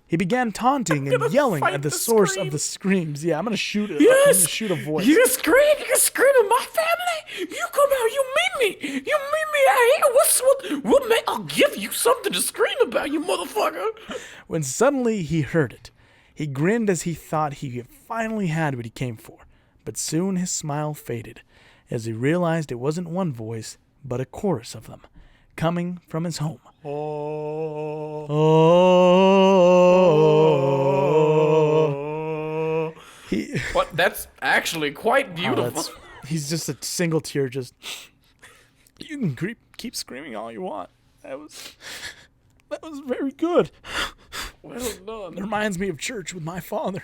He began taunting and yelling at the source of the screams. Yeah, I'm gonna shoot a voice. You scream at my family? You come out, you meet me out here. I'll give you something to scream about, you motherfucker. When suddenly he heard it, he grinned as he thought he finally had what he came for. But soon his smile faded as he realized it wasn't one voice, but a chorus of them, coming from his home. That's actually quite beautiful. He's just a single tear. Just you can keep screaming all you want. That was very good. Well done. It reminds me of church with my father.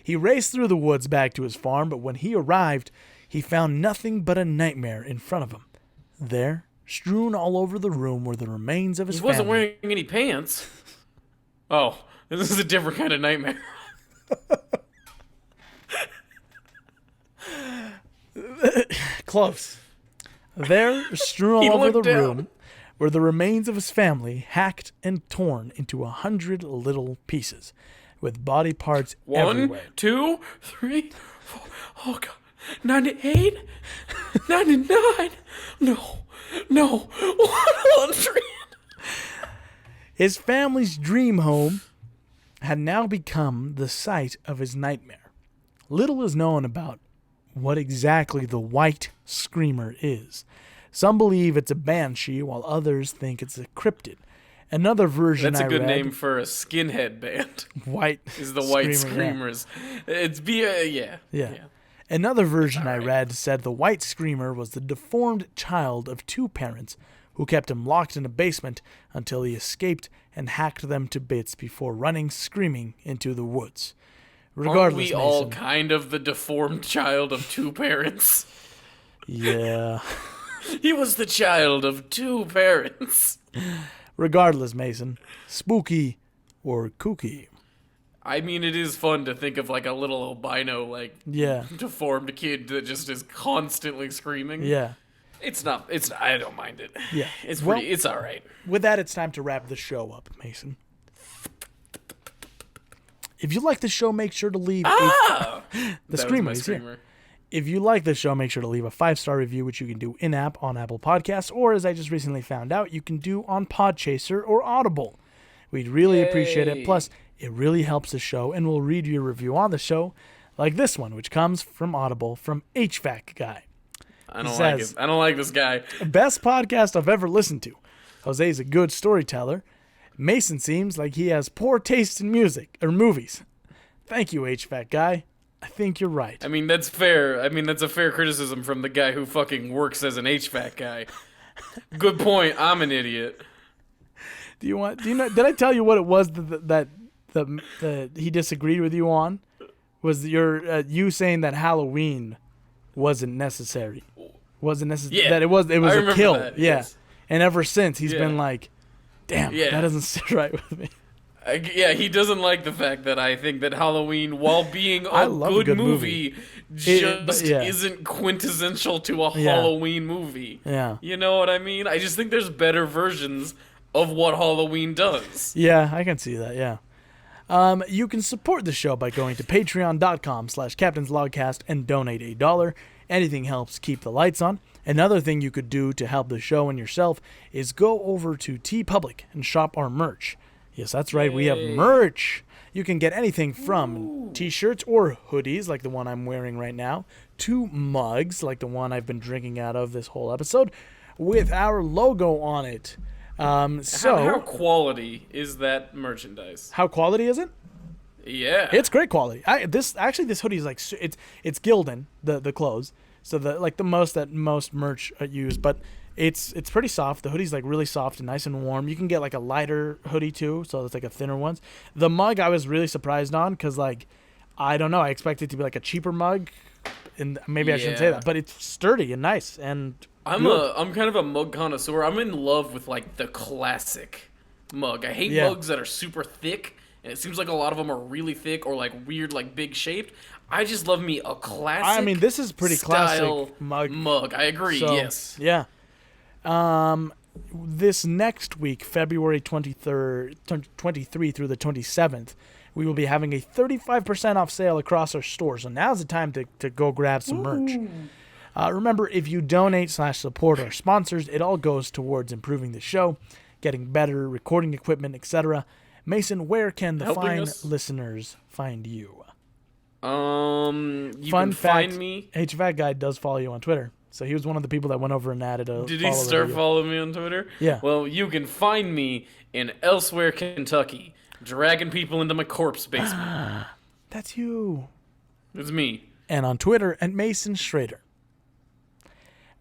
He raced through the woods back to his farm, but when he arrived, he found nothing but a nightmare in front of him. There, strewn all over the room, were the remains of his family. He wasn't wearing any pants. Oh, this is a different kind of nightmare. Close. There, strewn all over the room, were the remains of his family, hacked and torn into 100 little pieces, with body parts everywhere. 1, 2, 3, 4. Oh God, 98, 99. No, 100. His family's dream home had now become the site of his nightmare. Little is known about what exactly the White Screamer is. Some believe it's a banshee, while others think it's a cryptid. Another version That's a good read, name for a skinhead band. White is the White Screamer, Screamers. Yeah. Yeah. Another version I read said the White Screamer was the deformed child of two parents who kept him locked in a basement until he escaped and hacked them to bits before running screaming into the woods. Regardless, aren't we all Mason, kind of the deformed child of two parents? Yeah. He was the child of two parents. Regardless, Mason, spooky or kooky. I mean, it is fun to think of like a little albino, like deformed kid that just is constantly screaming. Yeah. It's not. I don't mind it. Yeah. It's pretty. It's all right. With that, it's time to wrap the show up, Mason. If you like the show, make sure to leave the Screamer is here. If you like the show, make sure to leave a 5-star review, which you can do in-app on Apple Podcasts, or as I just recently found out, you can do on Podchaser or Audible. We'd really appreciate it. Plus, it really helps the show, and we'll read your review on the show, like this one, which comes from Audible from HVAC Guy. I don't like it. I don't like this guy. Best podcast I've ever listened to. Jose's a good storyteller. Mason seems like he has poor taste in music or movies. Thank you, HVAC Guy. I think you're right. I mean, that's fair. I mean, that's a fair criticism from the guy who fucking works as an HVAC guy. Good point. I'm an idiot. Do you know? Did I tell you what it was that he disagreed with you on? Was you saying that Halloween wasn't necessary? Yeah, that it was a kill. That, yeah. yes. And ever since he's been like, damn, that doesn't sit right with me. He doesn't like the fact that I think that Halloween, while being a good movie, isn't quintessential to a Halloween movie. Yeah. You know what I mean? I just think there's better versions of what Halloween does. Yeah, I can see that, yeah. You can support the show by going to patreon.com/captainslogcast and donate $1. Anything helps keep the lights on. Another thing you could do to help the show and yourself is go over to Teepublic and shop our merch. Yes, that's right. We have merch. You can get anything from t-shirts or hoodies like the one I'm wearing right now to mugs like the one I've been drinking out of this whole episode with our logo on it. How quality is that merchandise? How quality is it? Yeah. It's great quality. This hoodie is like it's Gildan, the clothes. So the most merch use, but it's pretty soft. The hoodie's like really soft and nice and warm. You can get like a lighter hoodie too, so it's like a thinner one. The mug I was really surprised on because like I don't know, I expected it to be like a cheaper mug, and maybe I shouldn't say that, but it's sturdy and nice and. I'm kind of a mug connoisseur. I'm in love with like the classic mug. I hate mugs that are super thick, and it seems like a lot of them are really thick or like weird, like big shaped. I just love me a classic. I mean, this is pretty classic mug. I agree. So, yes. Yeah. This next week, February 23rd through the 27th, we will be having a 35% off sale across our store. So now's the time to go grab some merch. Remember, if you donate/support our sponsors, it all goes towards improving the show, getting better recording equipment, etc. Mason, where can the fine listeners find you? You can find me. HVAC Guy does follow you on Twitter. So he was one of the people that went over and added a Did he start following me on Twitter? Yeah. Well, you can find me in Elsewhere, Kentucky, dragging people into my corpse basement. That's you. It's me. And on Twitter, at Mason Schrader.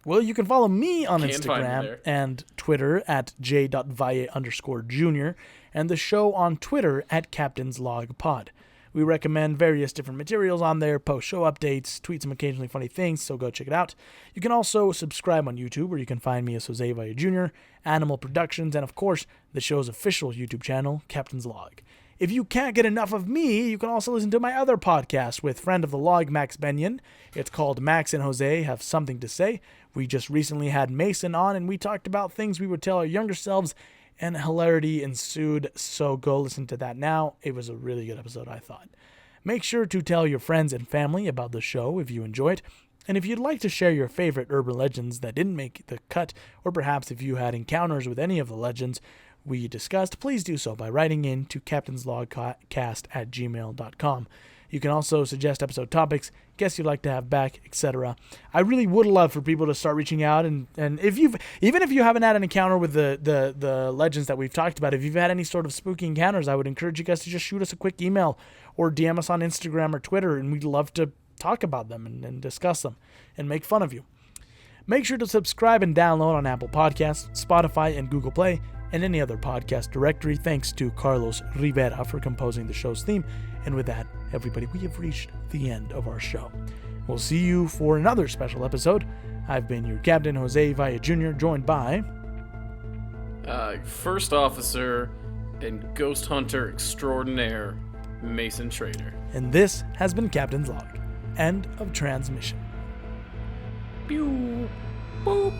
Well, you can follow me on Instagram and Twitter at j.valle_junior and the show on Twitter at Captain's Log Pod. We recommend various different materials on there, post show updates, tweet some occasionally funny things, so go check it out. You can also subscribe on YouTube, where you can find me as Jose Valle Jr., Animal Productions, and of course, the show's official YouTube channel, Captain's Log. If you can't get enough of me, you can also listen to my other podcast with friend of the log, Max Benyon. It's called Max and Jose Have Something to Say. We just recently had Mason on, and we talked about things we would tell our younger selves, and hilarity ensued, so go listen to that now. It was a really good episode, I thought. Make sure to tell your friends and family about the show if you enjoy it, and if you'd like to share your favorite urban legends that didn't make the cut, or perhaps if you had encounters with any of the legends we discussed, please do so by writing in to captainslogcast@gmail.com. You can also suggest episode topics, guests you'd like to have back, etc. I really would love for people to start reaching out, and if you haven't had an encounter with the legends that we've talked about, if you've had any sort of spooky encounters, I would encourage you guys to just shoot us a quick email or DM us on Instagram or Twitter, and we'd love to talk about them and discuss them and make fun of you. Make sure to subscribe and download on Apple Podcasts, Spotify, and Google Play, and any other podcast directory. Thanks to Carlos Rivera for composing the show's theme. And with that, everybody, we have reached the end of our show. We'll see you for another special episode. I've been your Captain Jose Valle Jr., joined by... First Officer and Ghost Hunter Extraordinaire, Mason Schrader. And this has been Captain's Log. End of transmission. Pew! Boop!